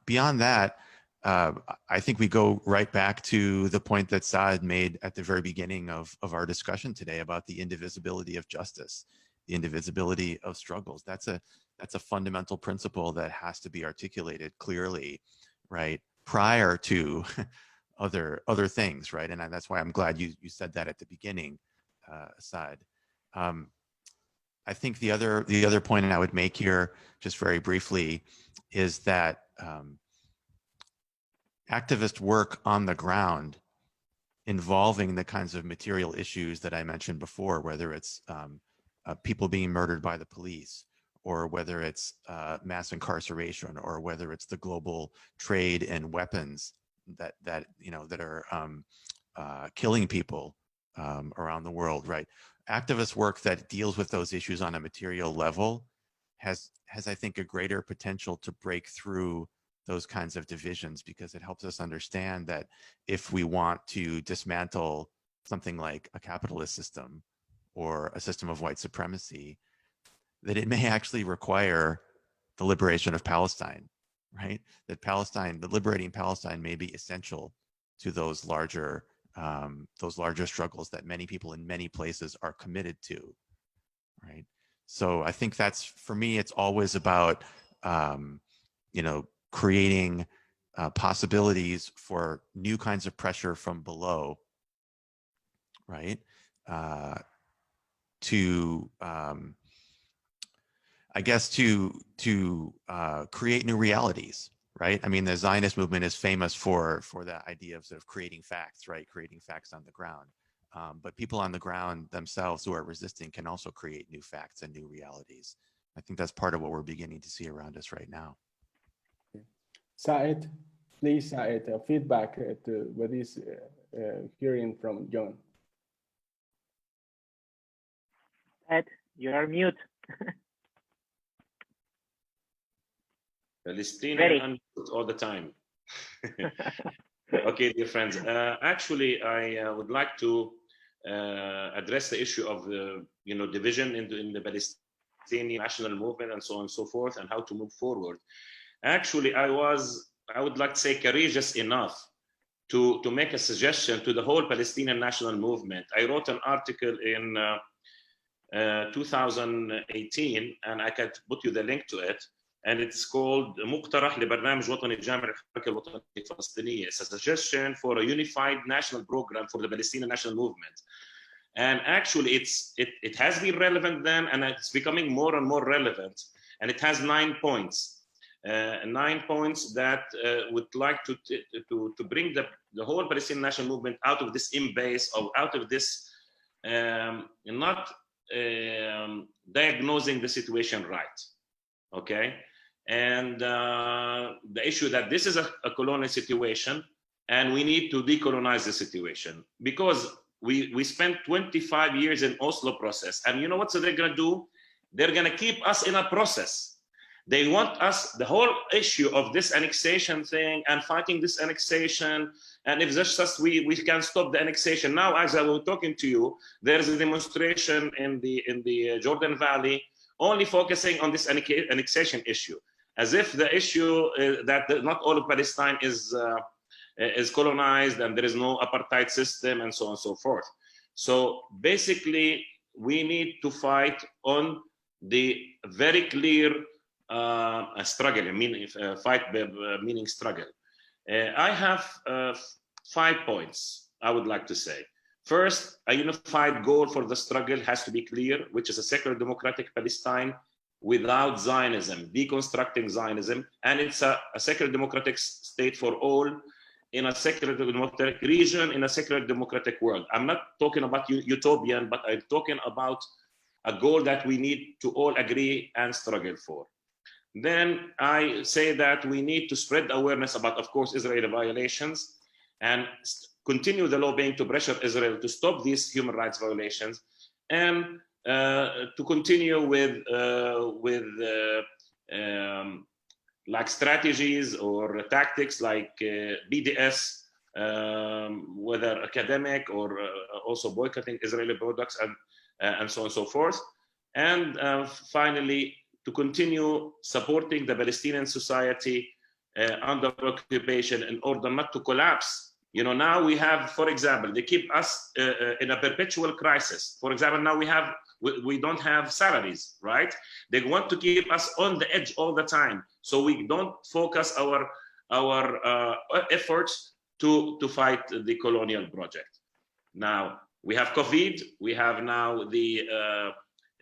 S4: Beyond that, I think we go right back to the point that Saed made at the very beginning of our discussion today about the indivisibility of justice. the indivisibility of struggles. That's a fundamental principle that has to be articulated clearly, right, prior to other things, right? And that's why I'm glad you said that at the beginning, Saed. I think the other point I would make here, just very briefly, is that activist work on the ground involving the kinds of material issues that I mentioned before, whether it's people being murdered by the police, or whether it's mass incarceration, or whether it's the global trade in weapons that are killing people around the world, right? Activist work that deals with those issues on a material level has I think a greater potential to break through those kinds of divisions, because it helps us understand that if we want to dismantle something like a capitalist system or a system of white supremacy, that it may actually require the liberation of Palestine, right? That liberating Palestine may be essential to those larger struggles that many people in many places are committed to, right? So I think that's, for me, it's always about, creating possibilities for new kinds of pressure from below, right? To create new realities, right? I mean, the Zionist movement is famous for that idea of sort of creating facts, right? Creating facts on the ground. But people on the ground themselves who are resisting can also create new facts and new realities. I think that's part of what we're beginning to see around us right now.
S2: Saed, please, Saed, feedback to what is hearing from John.
S5: Saed, you are mute.
S1: Palestinian all the time. Okay, dear friends. Actually, I would like to address the issue of the division in the Palestinian national movement and so on and so forth, and how to move forward. Actually, I would like to say, courageous enough to make a suggestion to the whole Palestinian national movement. I wrote an article in 2018, and I can put you the link to it. And it's called مقترح لبرنامج وطني جامع الحركة الوطنية الفلسطينية. It's a suggestion for a unified national program for the Palestinian national movement. And actually, it has been relevant then, and it's becoming more and more relevant. And it has 9 points. 9 points that would like to bring the whole Palestinian national movement out of this imbase, or out of this not diagnosing the situation right. Okay, and the issue that this is a colonial situation, and we need to decolonize the situation, because we spent 25 years in Oslo process, and you know what? So they're going to do? They're going to keep us in a process. They want us, the whole issue of this annexation thing and fighting this annexation, and if just we can stop the annexation. Now, as I was talking to you, there is a demonstration in the Jordan Valley, only focusing on this annexation issue, as if the issue that not all of Palestine is colonized and there is no apartheid system and so on and so forth. So basically, we need to fight on the very clear struggle, meaning struggle. I have 5 points I would like to say. First, a unified goal for the struggle has to be clear, which is a secular democratic Palestine without Zionism, deconstructing Zionism, and it's a secular democratic state for all in a secular democratic region, in a secular democratic world. I'm not talking about utopian, but I'm talking about a goal that we need to all agree and struggle for. Then I say that we need to spread awareness about, of course, Israeli violations, and continue the lobbying to pressure Israel to stop these human rights violations, and to continue with like strategies or tactics like BDS, whether academic or also boycotting Israeli products and so on and so forth. And finally, to continue supporting the Palestinian society under occupation in order not to collapse. You know, now we have, for example, they keep us in a perpetual crisis. For example, now we have we don't have salaries, right? They want to keep us on the edge all the time, so we don't focus our efforts to fight the colonial project. Now we have COVID, we have now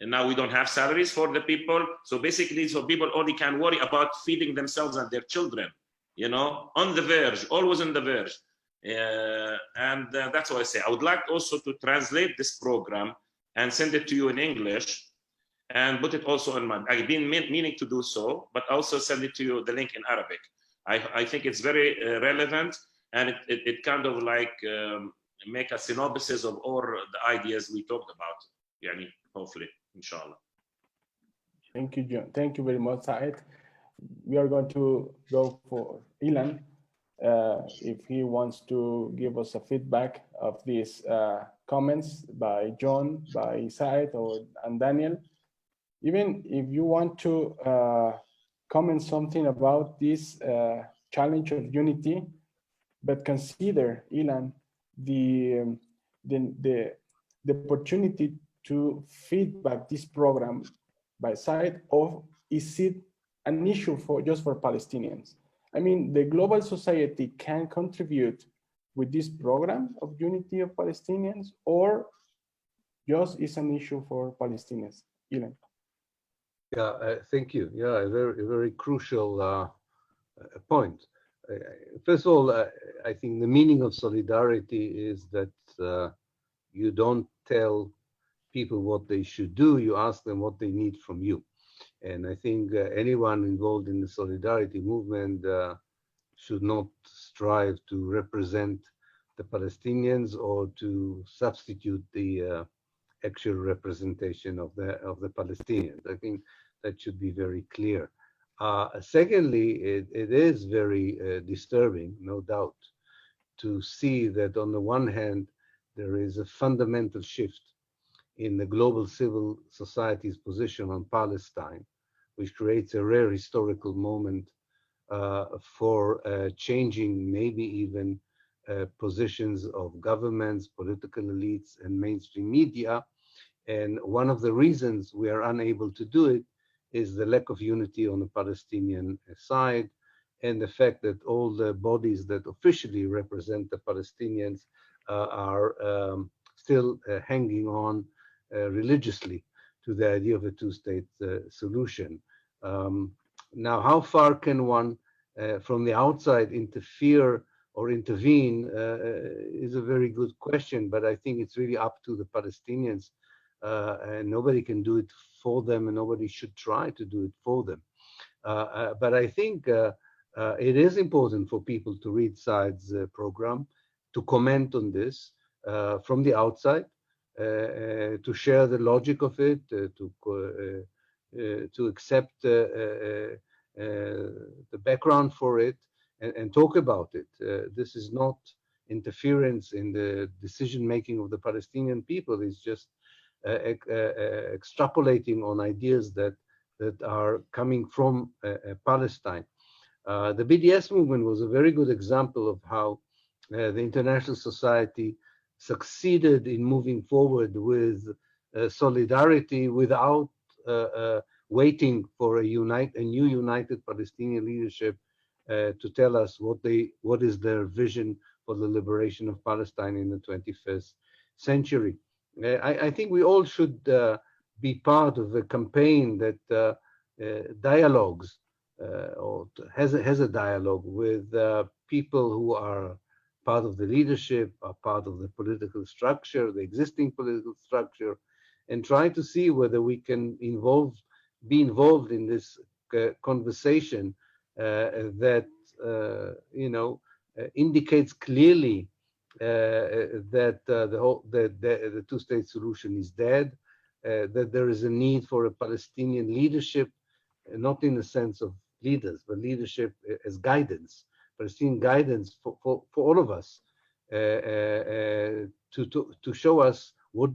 S1: and now we don't have salaries for the people. So basically, so people only can worry about feeding themselves and their children, you know, on the verge, always on the verge. And that's what I say. I would like also to translate this program and send it to you in English and put it also in I've been meaning to do so, but also send it to you, the link in Arabic. I think it's very relevant, and it kind of like make a synopsis of all the ideas we talked about, yani, hopefully, inshallah.
S2: Thank you, John. Thank you very much, Saed. We are going to go for Ilan, if he wants to give us a feedback of these comments by John, by Saed, and Daniel. Even if you want to comment something about this challenge of unity, but consider, Ilan, the opportunity to feedback this program by side of, is it an issue for just for Palestinians? I mean, the global society can contribute with this program of unity of Palestinians, or just is an issue for Palestinians? Ilan.
S3: Yeah, thank you. Yeah, a very crucial point. First of all, I think the meaning of solidarity is that you don't tell people what they should do, you ask them what they need from you. And I think anyone involved in the solidarity movement should not strive to represent the Palestinians or to substitute the actual representation of the Palestinians. I think that should be very clear. Secondly, it is very disturbing, no doubt, to see that on the one hand, there is a fundamental shift in the global civil society's position on Palestine, which creates a rare historical moment for changing maybe even positions of governments, political elites, and mainstream media. And one of the reasons we are unable to do it is the lack of unity on the Palestinian side, and the fact that all the bodies that officially represent the Palestinians are still hanging on religiously to the idea of a two-state solution. Now, how far can one from the outside interfere or intervene is a very good question, but I think it's really up to the Palestinians, and nobody can do it for them, and nobody should try to do it for them. But I think it is important for people to read Saed's program, to comment on this from the outside, to share the logic of it, to accept the background for it, and talk about it. This is not interference in the decision-making of the Palestinian people. It's just extrapolating on ideas that are coming from Palestine. The BDS movement was a very good example of how the international society succeeded in moving forward with solidarity without waiting for a new united Palestinian leadership to tell us what is their vision for the liberation of Palestine in the 21st century. I think we all should be part of a campaign that dialogues or has a dialogue with people who are part of the leadership, are part of the political structure, the existing political structure, and try to see whether we can be involved in this conversation that indicates clearly that the two-state solution is dead, that there is a need for a Palestinian leadership, not in the sense of leaders, but leadership as guidance, Palestinian guidance for all of us, to show us what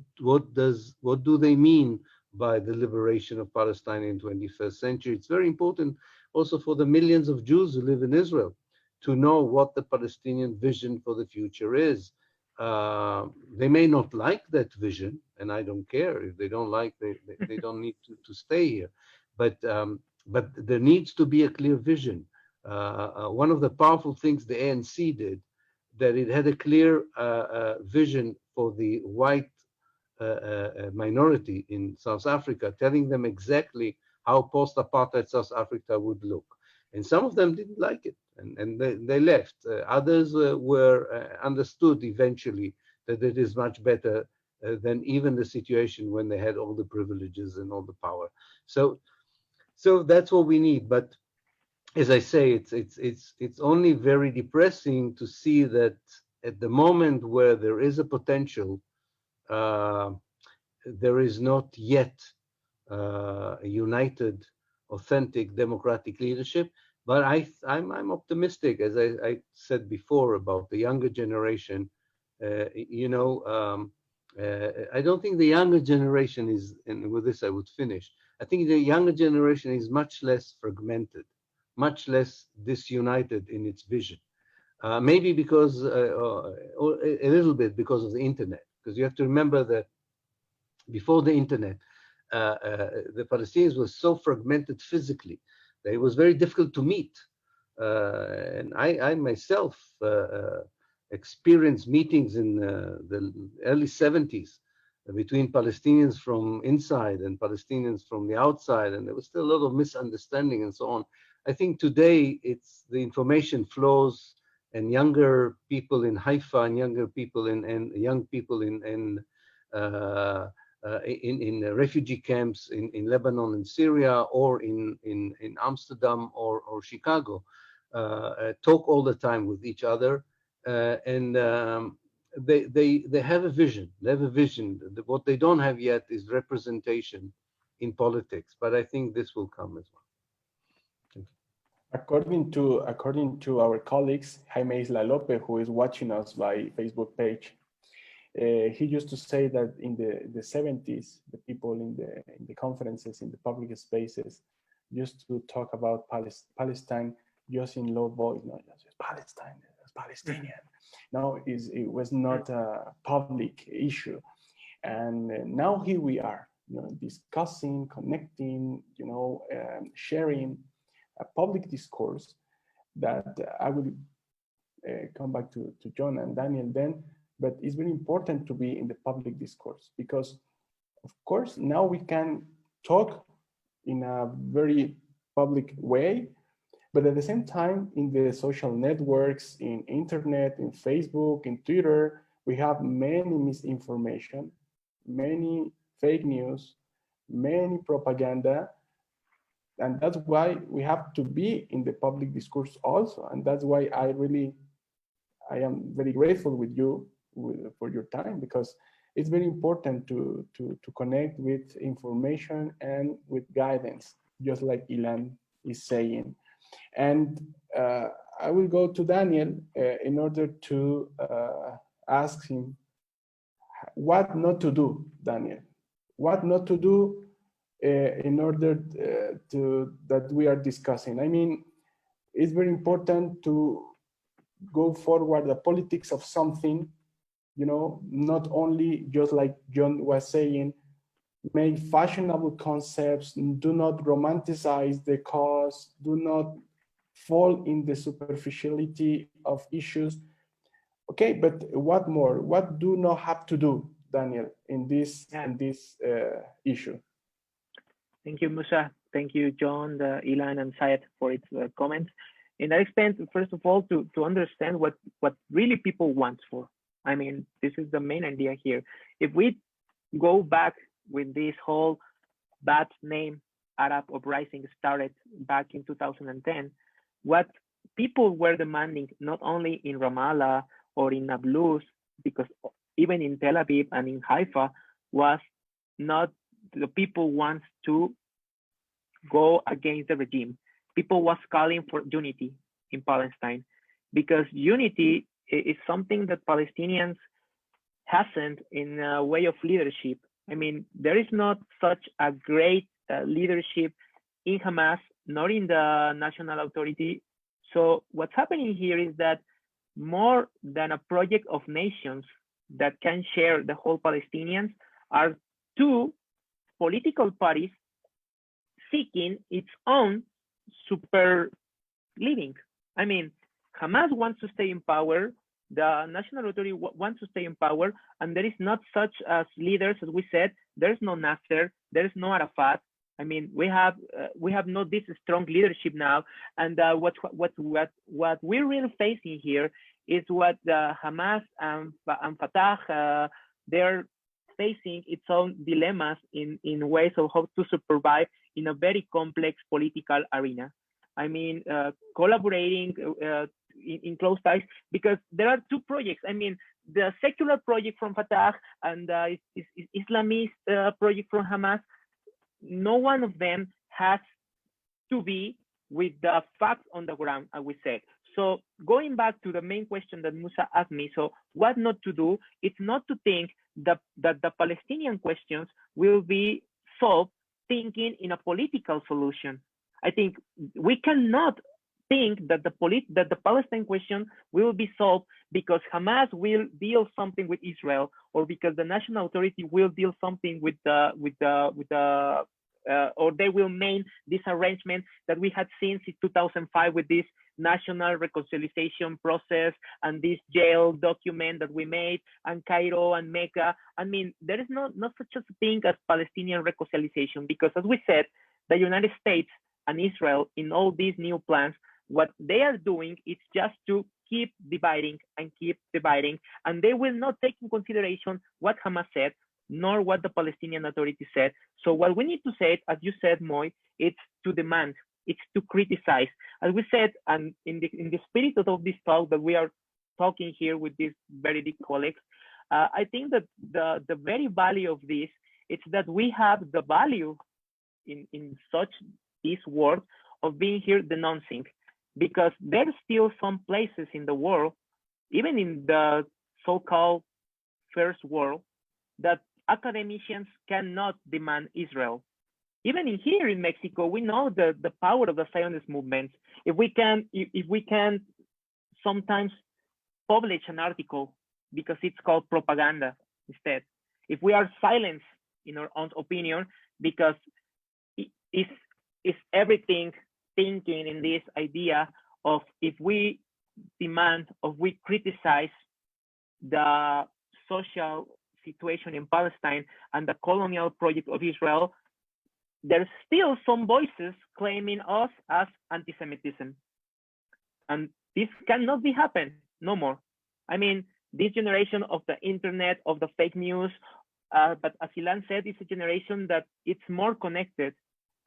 S3: do they mean by the liberation of Palestine in the 21st century. It's very important also for the millions of Jews who live in Israel to know what the Palestinian vision for the future is. They may not like that vision, and I don't care if they don't like. They don't need to stay here, but there needs to be a clear vision. One of the powerful things the ANC did, that it had a clear vision for the white minority in South Africa, telling them exactly how post-apartheid South Africa would look. And some of them didn't like it, and they left. Others were understood eventually that it is much better than even the situation when they had all the privileges and all the power. So that's what we need. But as I say, it's only very depressing to see that at the moment where there is a potential, there is not yet a united, authentic democratic leadership. But I'm optimistic, as I said before, about the younger generation. I don't think the younger generation is, and with this I would finish, I think the younger generation is much less fragmented, much less disunited in its vision. Maybe because, or a little bit because of the internet, because you have to remember that before the internet, the Palestinians were so fragmented physically that it was very difficult to meet. And I myself experienced meetings in the early 70s between Palestinians from inside and Palestinians from the outside, and there was still a lot of misunderstanding and so on. I think today it's the information flows, and younger people in Haifa and younger people and young people in refugee camps in Lebanon and Syria, or in Amsterdam or Chicago, talk all the time with each other, and they have a vision. They have a vision. What they don't have yet is representation in politics, but I think this will come as well. Thank you.
S2: According to our colleagues, Jaime Isla Lope, who is watching us by Facebook page, he used to say that in the 70s, the people in the conferences, in the public spaces, used to talk about Palestine just in low voice, not just Palestine, it's Palestinian. No, it was not a public issue. And now here we are, discussing, connecting, sharing a public discourse that I will come back to John and Daniel then. But it's very important to be in the public discourse, because, of course, now we can talk in a very public way, but at the same time, in the social networks, in internet, in Facebook, in Twitter, we have many misinformation, many fake news, many propaganda, and that's why we have to be in the public discourse also. And that's why I am very grateful with you for your time, because it's very important to connect with information and with guidance, just like Ilan is saying. And I will go to Daniel in order to ask him what not to do, Daniel. What not to do in order that we are discussing. I mean, it's very important to go forward the politics of something, not only, just like John was saying, make fashionable concepts, do not romanticize the cause, do not fall in the superficiality of issues. Okay, but what more? What do not have to do, Daniel, in this issue?
S5: Thank you, Musa. Thank you, John, Ilan, and Saed for its comments. And I explained, first of all, to understand what really people want for. I mean, this is the main idea here. If we go back with this whole bad name, Arab uprising started back in 2010, what people were demanding, not only in Ramallah or in Nablus, because even in Tel Aviv and in Haifa, was not the people want to go against the regime. People was calling for unity in Palestine, because unity is something that Palestinians hasn't in a way of leadership. I mean, there is not such a great leadership in Hamas, nor in the National Authority. So what's happening here is that more than a project of nations, that can share the whole Palestinians are two political parties seeking its own super living. I mean, Hamas wants to stay in power, the National Authority wants to stay in power, and there is not such as leaders, as we said. There's no Nasser, there's no Arafat. I mean, we have not this strong leadership now, and what we're really facing here is what Hamas and Fatah they're facing its own dilemmas in ways of how to survive in a very complex political arena. I mean, collaborating in close ties, because there are two projects. I mean, the secular project from Fatah and Islamist project from Hamas, no one of them has to be with the facts on the ground, I would say. So going back to the main question that Musa asked me, so what not to do, it's not to think that the Palestinian questions will be solved thinking in a political solution. I think we cannot think that the Palestine question will be solved because Hamas will deal something with Israel, or because the National Authority will deal something with or they will make this arrangement that we had seen since 2005 with this national reconciliation process and this jail document that we made, and Cairo and Mecca. I mean, there is not such a thing as Palestinian reconciliation, because as we said, the United States and Israel in all these new plans, what they are doing is just to keep dividing, and they will not take in consideration what Hamas said, nor what the Palestinian Authority said. So what we need to say, as you said, Moi, it's to demand, it's to criticize. As we said, and in the spirit of this talk that we are talking here with these very big colleagues, I think that the very value of this, it's that we have the value in such this world of being here denouncing, because there's still some places in the world, even in the so-called first world, that academicians cannot demand Israel. Even here in Mexico, we know the power of the Zionist movement. If we can sometimes publish an article because it's called propaganda instead. If we are silenced in our own opinion because it's everything thinking in this idea of if we demand or we criticize the social situation in Palestine and the colonial project of Israel, there's still some voices claiming us as anti-Semitism. And this cannot be happen no more. I mean, this generation of the internet, of the fake news, but as Ilan said, it's a generation that it's more connected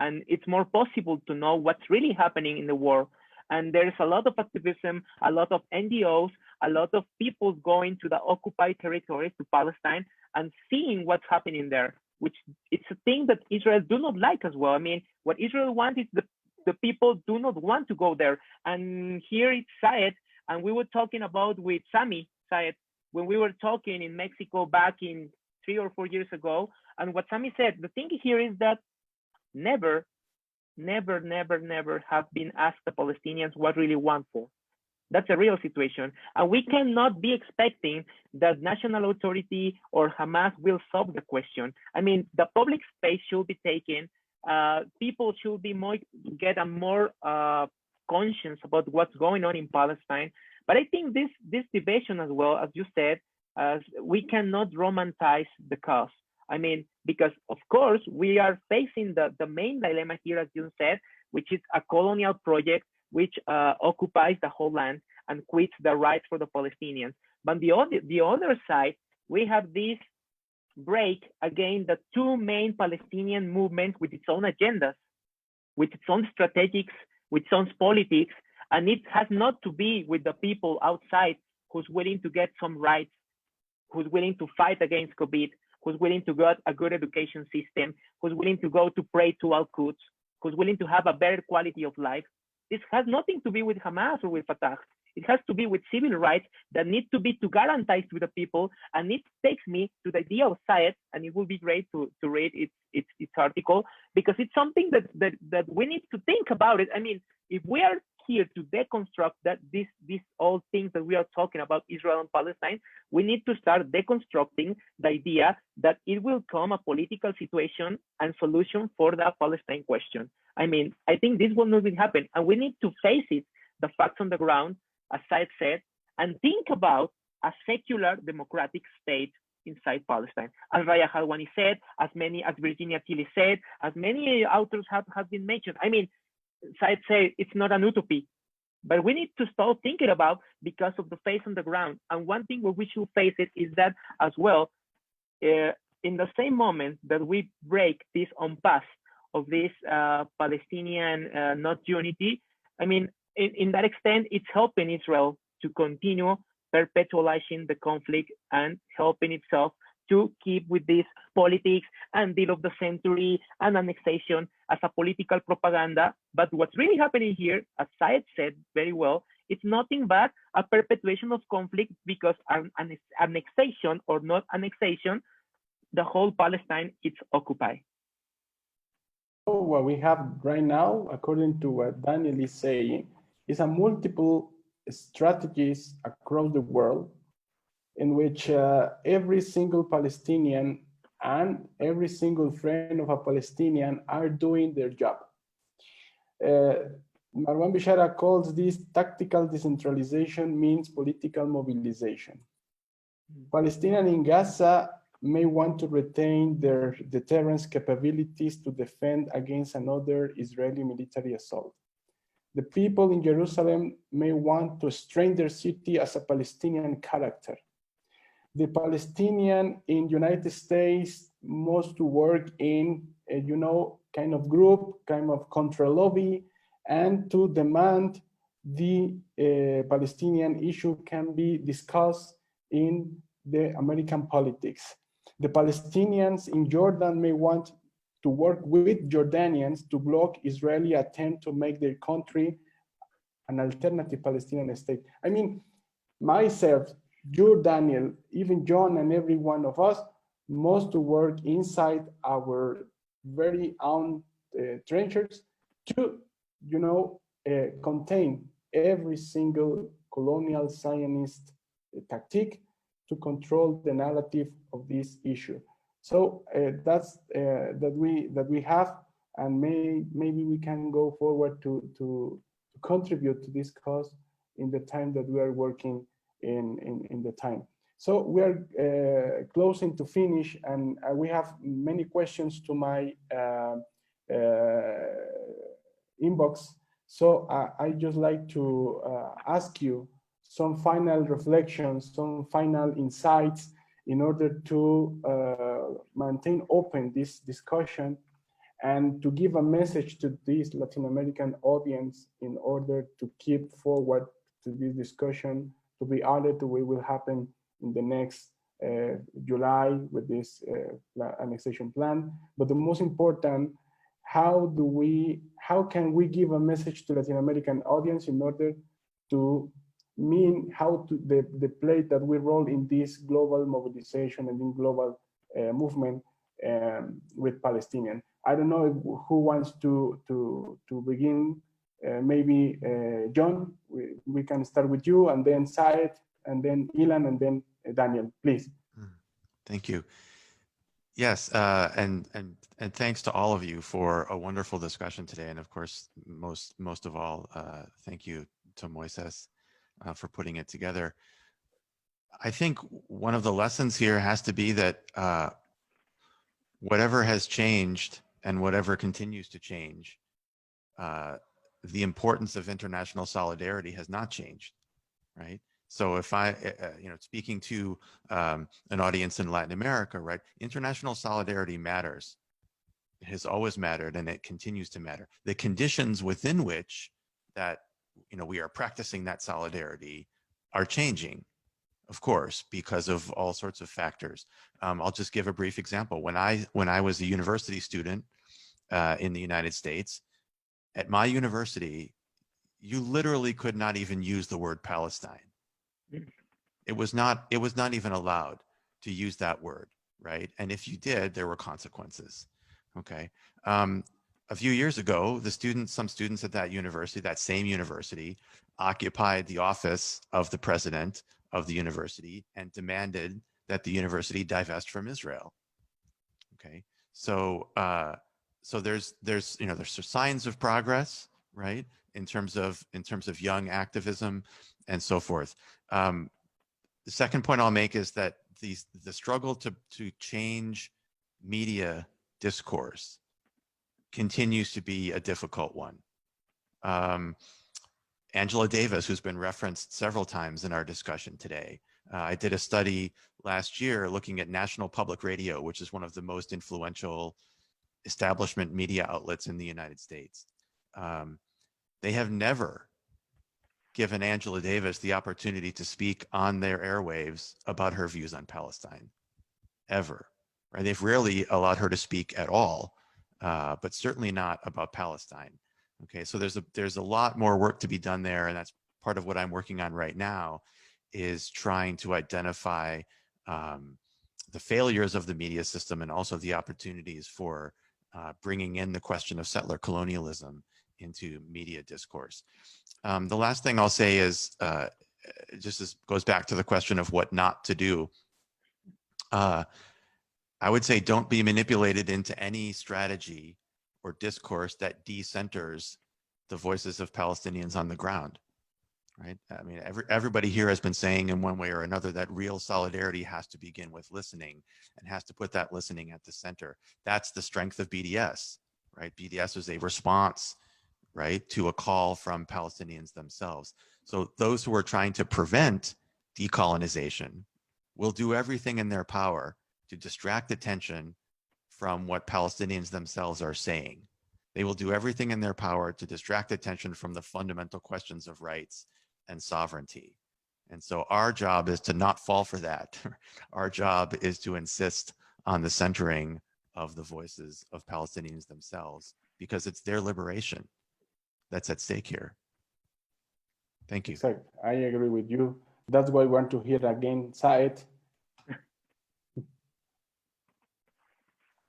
S5: and it's more possible to know what's really happening in the world. And there's a lot of activism, a lot of NGOs, a lot of people going to the occupied territories, to Palestine, and seeing what's happening there, which it's a thing that Israel do not like as well. I mean, what Israel wants is the people do not want to go there. And here it's Saed, and we were talking about with Sami, Saed, when we were talking in Mexico back in 3 or 4 years ago. And what Sami said, the thing here is that never have been asked the Palestinians what really want for. That's a real situation. And we cannot be expecting that National Authority or Hamas will solve the question. I mean, the public space should be taken. People should be get a more conscious about what's going on in Palestine. But I think this division as well, as you said, we cannot romanticize the cause. I mean, because of course we are facing the main dilemma here, as you said, which is a colonial project which occupies the whole land and quits the rights for the Palestinians. But the other side, we have this break against the two main Palestinian movements with its own agendas, with its own strategics, with its own politics, and it has not to be with the people outside who's willing to get some rights, who's willing to fight against COVID, who's willing to get a good education system, who's willing to go to pray to Al-Quds, who's willing to have a better quality of life. This has nothing to do with Hamas or with Fatah. It has to be with civil rights that need to be guaranteed to the people. And it takes me to the idea of Saed, and it will be great to read its article, because it's something that we need to think about it. I mean, if we are here to deconstruct that these all things that we are talking about, Israel and Palestine, we need to start deconstructing the idea that it will come a political situation and solution for the Palestine question. I mean, I think this will not happen, and we need to face it, the facts on the ground, as Saed said, and think about a secular democratic state inside Palestine. As Raya Halwani said, as Virginia Tilly said, as many authors have been mentioned. I mean, Saed said it's not an utopia, but we need to start thinking about because of the face on the ground. And one thing where we should face it is that as well, in the same moment that we break this impasse of this Palestinian not unity, I mean, in that extent, it's helping Israel to continue perpetualizing the conflict and helping itself to keep with this politics and deal of the century and annexation as a political propaganda. But what's really happening here, as Saed said very well, it's nothing but a perpetuation of conflict because an annexation or not annexation, the whole Palestine is occupied.
S2: So what we have right now, according to what Daniel is saying, is a multiple strategies across the world in which every single Palestinian and every single friend of a Palestinian are doing their job. Marwan Bishara calls this tactical decentralization means political mobilization. Palestinians in Gaza may want to retain their deterrence capabilities to defend against another Israeli military assault. The people in Jerusalem may want to strengthen their city as a Palestinian character. The Palestinian in United States wants to work in a, kind of group, kind of control lobby, and to demand the Palestinian issue can be discussed in the American politics. The Palestinians in Jordan may want to work with Jordanians to block Israeli attempt to make their country an alternative Palestinian state. I mean, myself, you, Daniel, even John and every one of us must to work inside our very own trenches to, contain every single colonial Zionist tactic to control the narrative of this issue. So that's that we have, and maybe we can go forward to contribute to this cause in the time that we are working in the time. So we are closing to finish, and we have many questions to my inbox. So I just like to ask you some final reflections, some final insights in order to maintain open this discussion and to give a message to this Latin American audience in order to keep forward to this discussion, to be added to what will happen in the next July with this annexation plan. But the most important, how can we give a message to Latin American audience in order to mean how to the play that we roll in this global mobilization and in global movement with Palestinian. I don't know who wants to begin. Maybe John, we can start with you, and then Saed, and then Ilan, and then Daniel, please.
S4: Thank you. Yes, and thanks to all of you for a wonderful discussion today, and of course, most of all, thank you to Moises for putting it together. I think one of the lessons here has to be that whatever has changed and whatever continues to change, the importance of international solidarity has not changed, right? So if I, speaking to an audience in Latin America, right, international solidarity matters. It has always mattered, and it continues to matter. The conditions within which that we are practicing that solidarity are changing, of course, because of all sorts of factors. I'll just give a brief example. When I was a university student in the United States, at my university, you literally could not even use the word Palestine. It was not even allowed to use that word, right? And if you did, there were consequences. Okay. a few years ago, some students at that university, that same university, occupied the office of the president of the university and demanded that the university divest from Israel. Okay, so there's signs of progress, right, in terms of young activism and so forth. The second point I'll make is that the struggle to change media discourse continues to be a difficult one. Angela Davis, who's been referenced several times in our discussion today, I did a study last year looking at National Public Radio, which is one of the most influential establishment media outlets in the United States. They have never given Angela Davis the opportunity to speak on their airwaves about her views on Palestine, ever. Right? They've rarely allowed her to speak at all, but certainly not about Palestine. Okay, so there's a lot more work to be done there, and that's part of what I'm working on right now, is trying to identify the failures of the media system and also the opportunities for bringing in the question of settler colonialism into media discourse. The last thing I'll say is, goes back to the question of what not to do. I would say don't be manipulated into any strategy or discourse that decenters the voices of Palestinians on the ground, right? I mean, everybody here has been saying in one way or another that real solidarity has to begin with listening and has to put that listening at the center. That's the strength of BDS, right? BDS is a response, right, to a call from Palestinians themselves. So those who are trying to prevent decolonization will do everything in their power to distract attention from what Palestinians themselves are saying. They will do everything in their power to distract attention from the fundamental questions of rights and sovereignty. And so our job is to not fall for that. Our job is to insist on the centering of the voices of Palestinians themselves, because it's their liberation that's at stake here. Thank you.
S2: Exactly. I agree with you. That's why I want to hear again, Saed.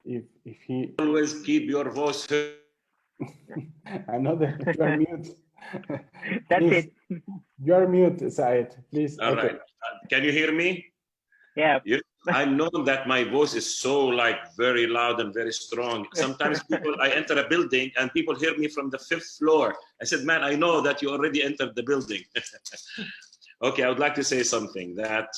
S2: If he
S1: always keep your voice heard.
S2: Another, you are mute.
S5: That's
S2: Please,
S5: it.
S2: You are mute, Saed. Please.
S1: All right. Can you hear me?
S5: Yeah.
S1: I know that my voice is so very loud and very strong. Sometimes I enter a building and people hear me from the 5th floor. I said, man, I know that you already entered the building. Okay, I would like to say something that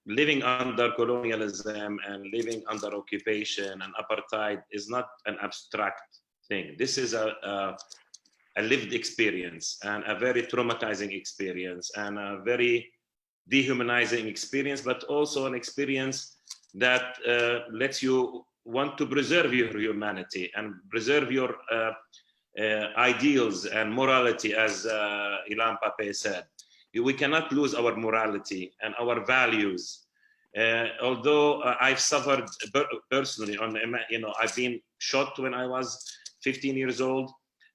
S1: living under colonialism and living under occupation and apartheid is not an abstract thing. This is a lived experience and a very traumatizing experience and a very dehumanizing experience, but also an experience that lets you want to preserve your humanity and preserve your ideals and morality, as Ilan Pappe said. We cannot lose our morality and our values. Although I've suffered personally, I've been shot when I was 15 years old,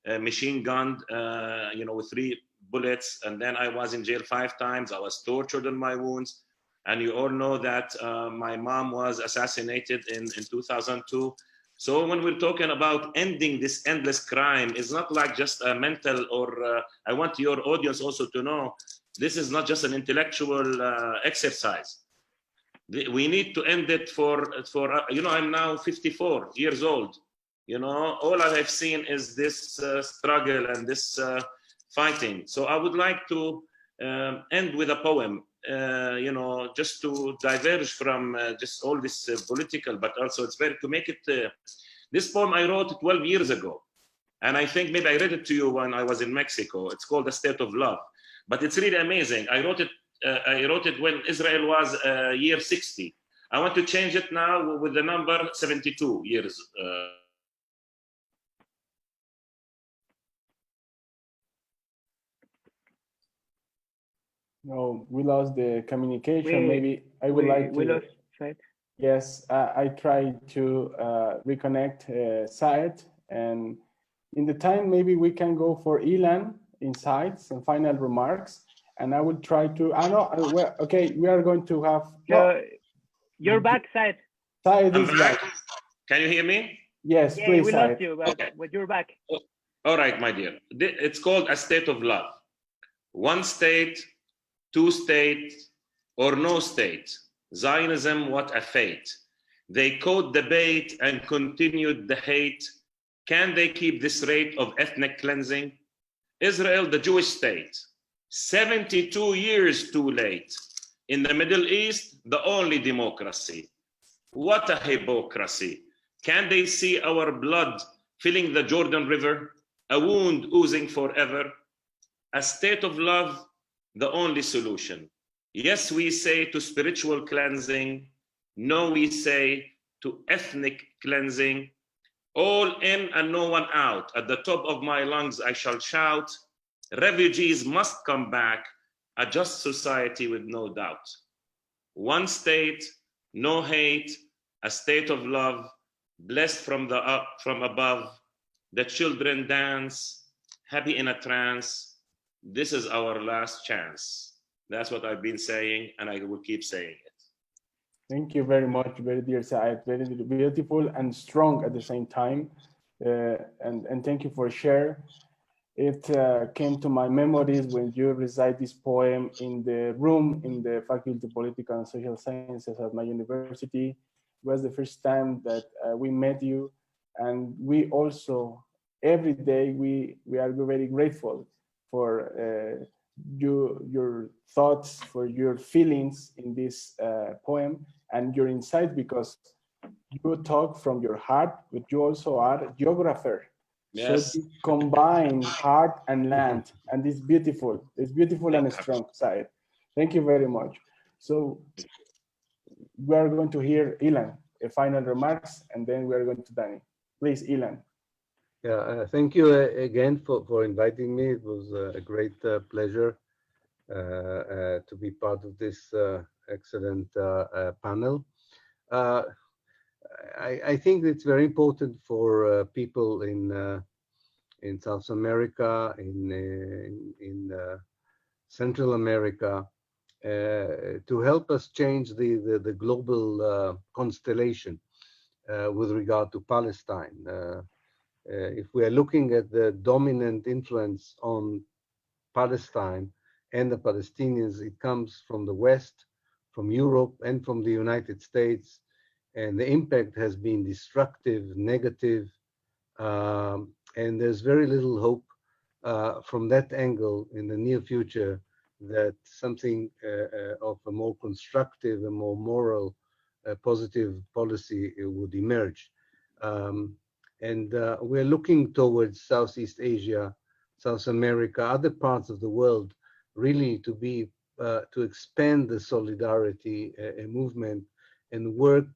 S1: machine gunned, with 3 bullets, and then I was in jail 5 times. I was tortured on my wounds, and you all know that my mom was assassinated in 2002. So when we're talking about ending this endless crime, it's not like just a mental or I want your audience also to know, this is not just an intellectual exercise. We need to end it for I'm now 54 years old. All I have seen is this struggle and this fighting. So I would like to end with a poem, just to diverge from just all this political, but also it's very to make it. This poem I wrote 12 years ago, and I think maybe I read it to you when I was in Mexico. It's called "The State of Love," but it's really amazing. I wrote it when Israel was year 60. I want to change it now with the number 72 years.
S2: No, we lost the communication. Maybe I would like to.
S5: We lost Saed.
S2: Yes, I tried to reconnect Saed, and in the time maybe we can go for Ilan insights and final remarks, and I will try to. Okay, we are going to have.
S5: You're back, Saed.
S2: Saed is back.
S1: Can you hear me?
S2: Yes,
S5: Yeah,
S2: please,
S5: we
S2: Saed.
S5: lost you, but you're back.
S1: All right, my dear. It's called a state of love. One state, two states, or no state. Zionism, what a fate. They caught debate and continued the hate. Can they keep this rate of ethnic cleansing? Israel, the Jewish state, 72 years too late. In the Middle East, the only democracy. What a hypocrisy. Can they see our blood filling the Jordan River, a wound oozing forever? A state of love, the only solution. Yes, we say to spiritual cleansing. No, we say to ethnic cleansing. All in and no one out. At the top of my lungs, I shall shout. Refugees must come back. A just society with no doubt. One state, no hate, a state of love, blessed from above. The children dance, happy in a trance. This is our last chance. That's what I've been saying, and I will keep saying it.
S2: Thank you very much, very dear Saed. Very beautiful and strong at the same time. And thank you for sharing. It came to my memories when you recite this poem in the room in the Faculty of Political and Social Sciences at my university. It was the first time that we met you, and we also every day we are very grateful for your thoughts, for your feelings in this poem and your insight, because you talk from your heart, but you also are a geographer.
S1: Yes.
S2: So you combine heart and land, and it's beautiful. It's beautiful and strong side. Thank you very much. So we are going to hear Ilan, final remarks, and then we are going to Danny. Please, Ilan.
S3: Yeah, thank you again for inviting me. It was a great pleasure to be part of this excellent panel. I think it's very important for people in South America, in Central America, to help us change the global constellation with regard to Palestine. If we are looking at the dominant influence on Palestine and the Palestinians, it comes from the West, from Europe, and from the United States. And the impact has been destructive, negative, and there's very little hope from that angle in the near future that something of a more constructive and more moral, positive policy would emerge. And we're looking towards Southeast Asia, South America, other parts of the world, really to expand the solidarity movement and work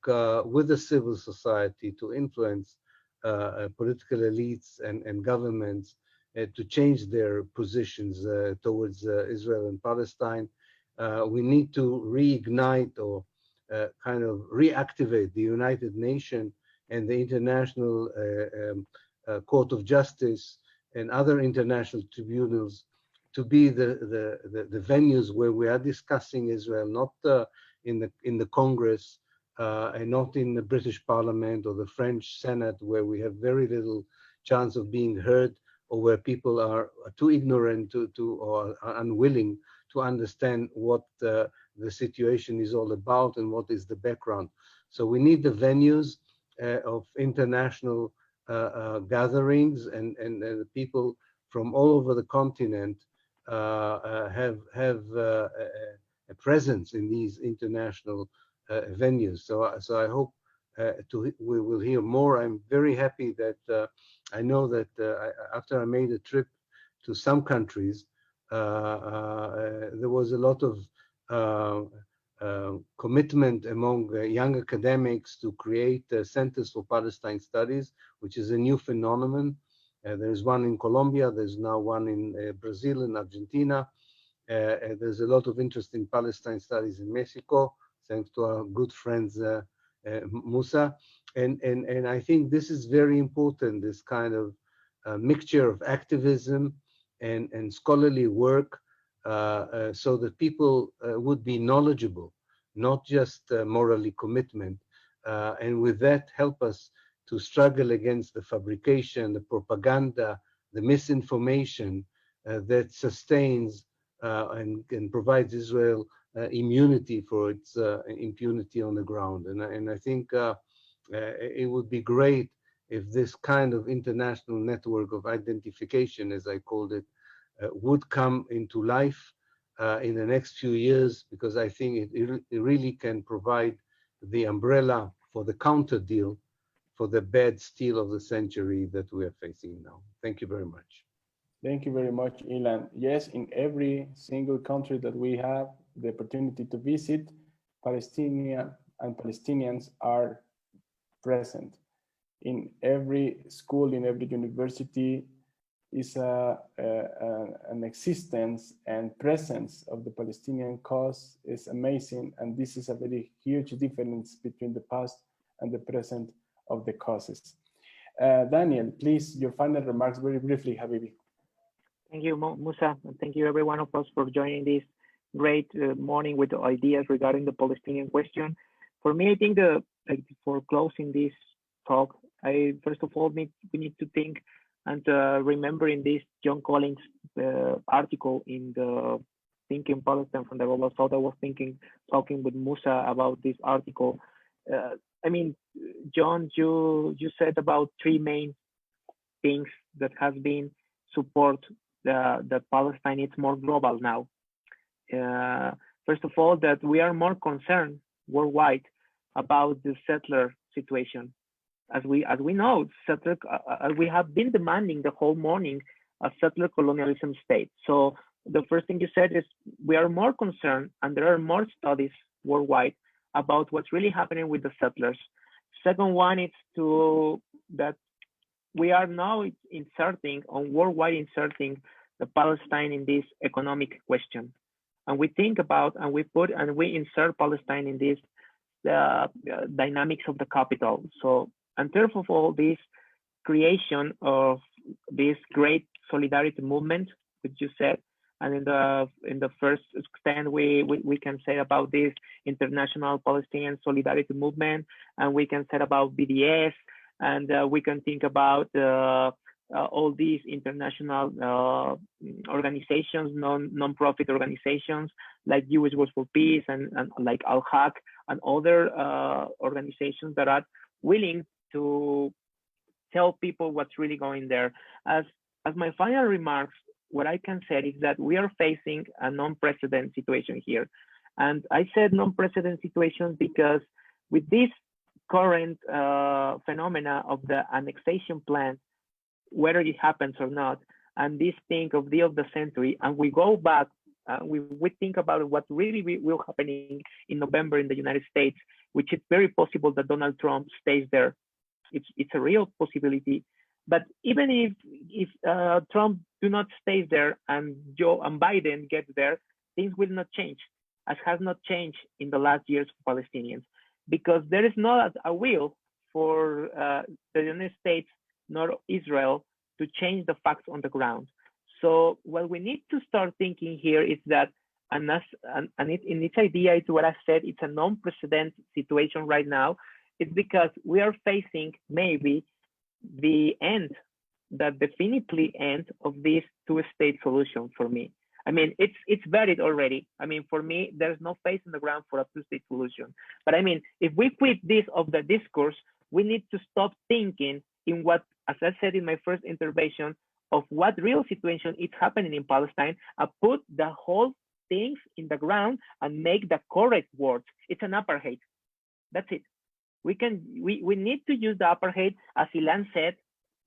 S3: with the civil society to influence political elites and governments to change their positions towards Israel and Palestine. We need to reignite or kind of reactivate the United Nations and the International Court of Justice and other international tribunals to be the venues where we are discussing Israel, not in the Congress and not in the British Parliament or the French Senate, where we have very little chance of being heard, or where people are too ignorant or are unwilling to understand what the situation is all about and what is the background. So we need the venues of international gatherings, and people from all over the continent have a presence in these international venues. So I hope we will hear more. I'm very happy that I know that after I made a trip to some countries, there was a lot of commitment among young academics to create centers for Palestine studies, which is a new phenomenon. There's one in Colombia, there's now one in Brazil and Argentina. There's a lot of interest in Palestine studies in Mexico, thanks to our good friends Musa. And I think this is very important, this kind of mixture of activism and scholarly work, so that people would be knowledgeable, not just morally commitment, and with that help us to struggle against the fabrication, the propaganda, the misinformation that sustains and provides Israel immunity for its impunity on the ground. And I think it would be great if this kind of international network of identification, as I called it, would come into life in the next few years, because I think it really can provide the umbrella for the counter deal for the bad steal of the century that we are facing now. Thank you very much.
S2: Thank you very much, Ilan. Yes, in every single country that we have the opportunity to visit, Palestinian and Palestinians are present. In every school, in every university, is an existence and presence of the Palestinian cause is amazing, and this is a very huge difference between the past and the present of the causes. Daniel, please, your final remarks very briefly, Habibi.
S5: Thank you, Musa, and thank you every one of us for joining this great morning with the ideas regarding the Palestinian question. For me, I think for closing this talk, first of all, we need to think and remember in this John Collins article in the Thinking Palestine from the Global South. I was talking with Musa about this article. I mean, John, you said about three main things that has been support that Palestine is more global now. First of all, that we are more concerned worldwide about the settler situation. As we know, we have been demanding the whole morning a settler colonialism state. So the first thing you said is we are more concerned, and there are more studies worldwide about what's really happening with the settlers. Second one is that we are now worldwide inserting the Palestine in this economic question. And we think about, and we insert Palestine in this dynamics of the capital. So, and third of all, this creation of this great solidarity movement, which you said, and in the first extent, we can say about this international Palestinian solidarity movement, and we can say about BDS, and we can think about all these international organizations, non-profit organizations like US Wars for Peace and like Al-Haq and other organizations that are willing to tell people what's really going there. As my final remarks, what I can say is that we are facing a non-precedent situation here. And I said non-precedent situation because with this current phenomena of the annexation plan, whether it happens or not, and this thing of deal of the century, and we go back, we think about what really will happen in November in the United States, which is very possible that Donald Trump stays there. It's a real possibility. But even if Trump do not stay there and Joe and Biden get there, things will not change, as has not changed in the last years for Palestinians, because there is not a will for the United States nor Israel to change the facts on the ground. So what we need to start thinking here is that, in its idea, it's what I said, it's a non-precedent situation right now. It's because we are facing maybe the definitely end of this two-state solution for me. I mean, it's varied already. I mean, for me, there's no face on the ground for a two-state solution. But I mean, if we quit this of the discourse, we need to stop thinking in what, as I said in my first intervention, of what real situation is happening in Palestine, and put the whole things in the ground and make the correct words. It's an apartheid. That's it. We need to use the apartheid, as Ilan said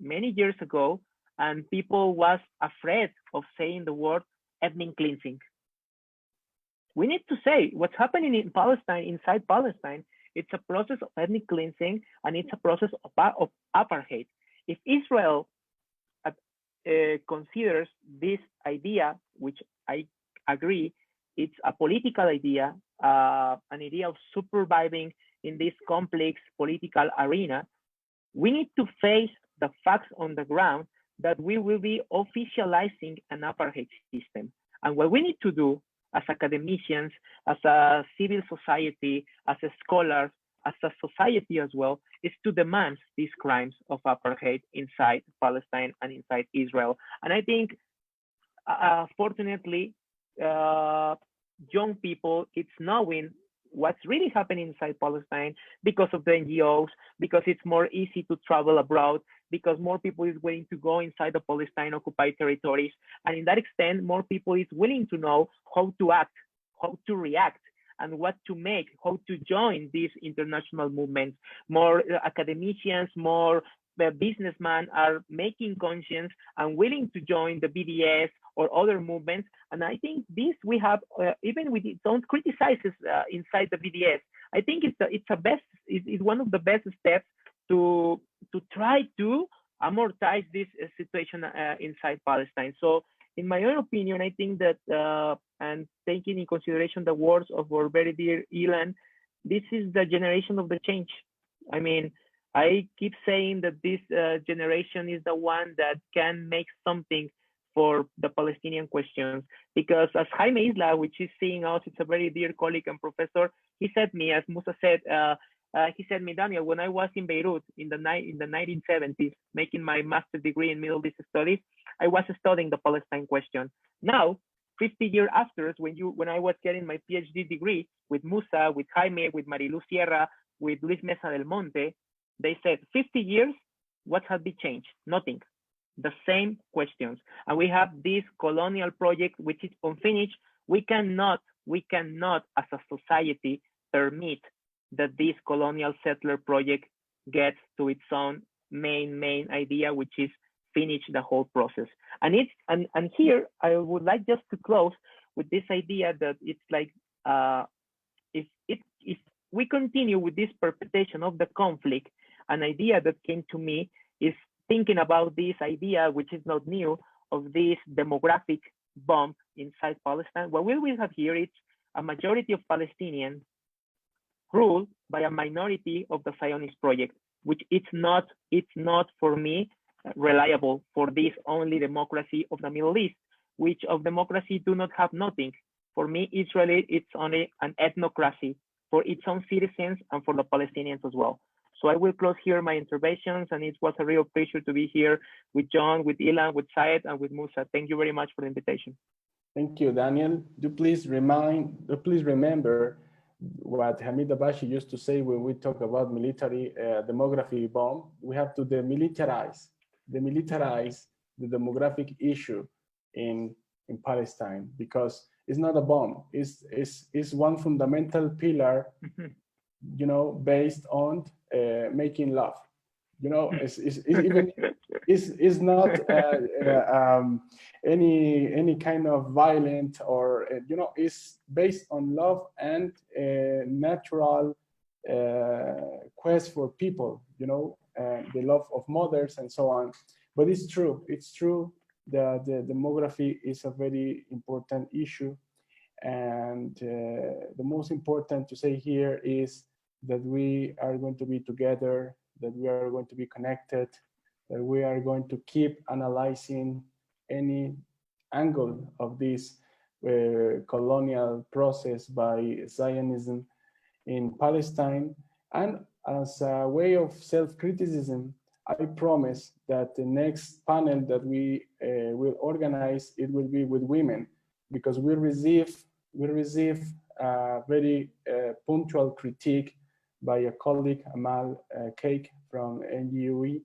S5: many years ago, and people was afraid of saying the word ethnic cleansing. We need to say what's happening in Palestine, inside Palestine. It's a process of ethnic cleansing, and it's a process of apartheid. If Israel considers this idea, which I agree, it's a political idea, an idea of surviving in this complex political arena, we need to face the facts on the ground that we will be officializing an apartheid system. And what we need to do as academicians, as a civil society, as a scholars, as a society as well, is to demand these crimes of apartheid inside Palestine and inside Israel. And I think, fortunately, young people, it's knowing what's really happening inside Palestine because of the NGOs, because it's more easy to travel abroad, because more people is willing to go inside the Palestine occupied territories. And in that extent, more people is willing to know how to act, how to react, and what to make, how to join these international movements. More academicians, more businessmen are making conscience and willing to join the BDS or other movements. And I think this we have, even with its own criticizes inside the BDS, I think it's one of the best steps to try to amortize this situation inside Palestine. So in my own opinion, I think that, and taking in consideration the words of our very dear Ilan, this is the generation of the change. I mean, I keep saying that this generation is the one that can make something for the Palestinian questions, because as Jaime Isla, which is seeing us, it's a very dear colleague and professor, he said me, as Musa said, he said me, Daniel, when I was in Beirut in the 1970s, making my master's degree in Middle East studies, I was studying the Palestine question. Now, 50 years after, when I was getting my PhD degree with Musa, with Jaime, with Marilu Sierra, with Luis Mesa del Monte, they said 50 years, what has been changed? Nothing. The same questions. And we have this colonial project, which is unfinished. We cannot, as a society, permit that this colonial settler project gets to its own main idea, which is finish the whole process. And here I would like just to close with this idea that it's like, if we continue with this perpetuation of the conflict, an idea that came to me is thinking about this idea, which is not new, of this demographic bomb inside Palestine. What we will have here is a majority of Palestinians ruled by a minority of the Zionist project, which it's not for me reliable for this only democracy of the Middle East, which of democracy do not have nothing. For me, Israel, it's only an ethnocracy for its own citizens and for the Palestinians as well. So I will close here my interventions, and it was a real pleasure to be here with John, with Ilan, with Saed, and with Musa. Thank you very much for the invitation.
S2: Thank you, Daniel. Please remember what Hamid Abashi used to say when we talk about military demography bomb. We have to demilitarize the demographic issue in Palestine, because it's not a bomb. It's one fundamental pillar, you know, based on making love. You know, it's not any kind of violent or you know, it's based on love and natural quest for people. You know, the love of mothers and so on. But it's true. The demography is a very important issue, and the most important to say here is that we are going to be together, that we are going to be connected, that we are going to keep analyzing any angle of this colonial process by Zionism in Palestine. And as a way of self-criticism, I promise that the next panel that we will organize, it will be with women, because we receive a very punctual critique by a colleague, Amal Cake from NGOE,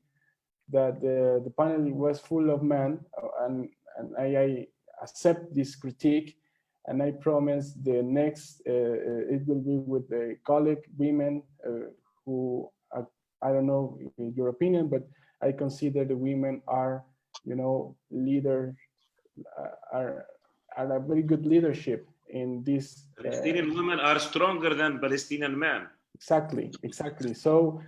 S2: that the panel was full of men, and I accept this critique, and I promise the next, it will be with the colleague women who, I don't know your opinion, but I consider the women are, you know, leaders, are a very good leadership in this.
S1: Palestinian women are stronger than Palestinian men.
S2: Exactly. So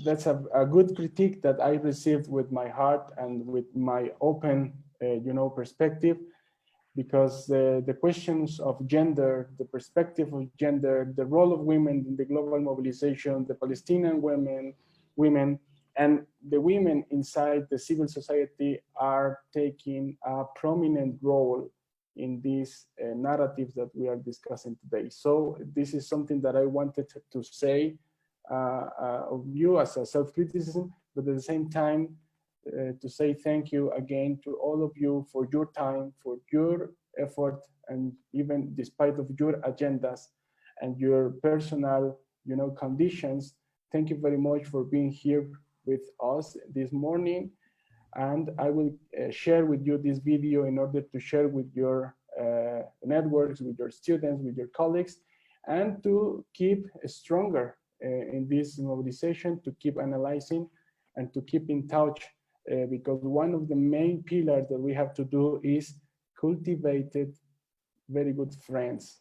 S2: that's a good critique that I received with my heart and with my open, you know, perspective, because the questions of gender, the perspective of gender, the role of women in the global mobilization, the Palestinian women, and the women inside the civil society are taking a prominent role in these narratives that we are discussing today. So this is something that I wanted to say of you as a self-criticism, but at the same time, to say thank you again to all of you for your time, for your effort, and even despite of your agendas and your personal, conditions. Thank you very much for being here with us this morning. And I will share with you this video in order to share with your networks, with your students, with your colleagues, and to keep stronger in this mobilization, to keep analyzing and to keep in touch, because one of the main pillars that we have to do is cultivated very good friends,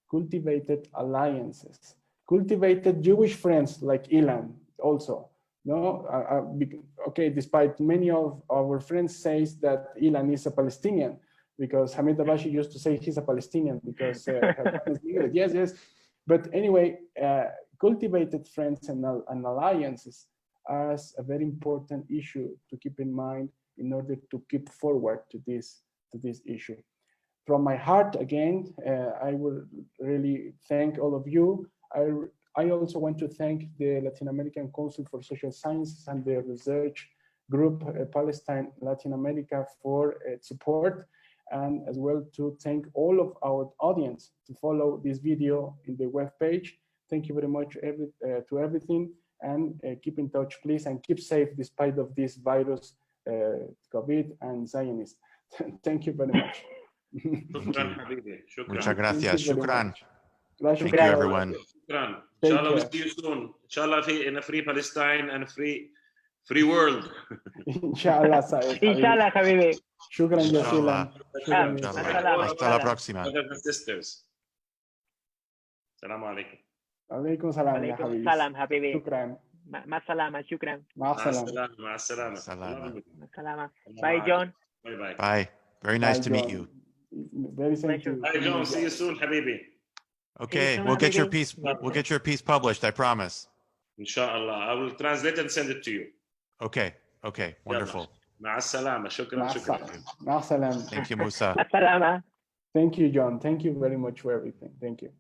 S2: cultivated alliances, cultivated Jewish friends like Ilan also. No, okay, despite many of our friends says that Ilan is a Palestinian, because Hamid Dabashi used to say he's a Palestinian because yes. But anyway, cultivated friends and alliances as a very important issue to keep in mind in order to keep forward to this issue. From my heart, again, I will really thank all of you. I also want to thank the Latin American Council for Social Sciences and the research group Palestine Latin America for its support, and as well to thank all of our audience to follow this video in the web page. Thank you very much to everything, and keep in touch, please, and keep safe despite of this virus, COVID and Zionist. Thank you very much.
S4: Muchas gracias. Shukran.
S2: Thank
S4: you, everyone.
S1: Shukran. Inshallah, we'll see you soon. Inshallah, in a free Palestine and a free world.
S2: Inshallah, Saed.
S5: Inshallah, Habibi.
S2: Shukran jazilan.
S4: Hasta la próxima.
S1: Brothers and sisters. Assalamu alaikum.
S2: Alaikum salam, ya
S5: Alaikum
S2: Habibi.
S5: salam, Habibi.
S2: Shukran.
S5: Ma salama, shukran.
S2: Ma salam.
S1: Ma salama.
S5: Ma salama. Bye, John.
S1: Bye.
S4: Bye. Very nice to meet you.
S2: Very thank you.
S1: Bye, John. See you soon, Habibi.
S4: Okay, we'll get your piece. We'll get your piece published. I promise.
S1: Inshallah, I will translate and send it to you.
S4: Okay. Wonderful.
S1: Ma salama. Shukran.
S2: Ma salam.
S4: Thank you, Musa.
S5: Ma salama.
S2: Thank you, John. Thank you very much for everything. Thank you.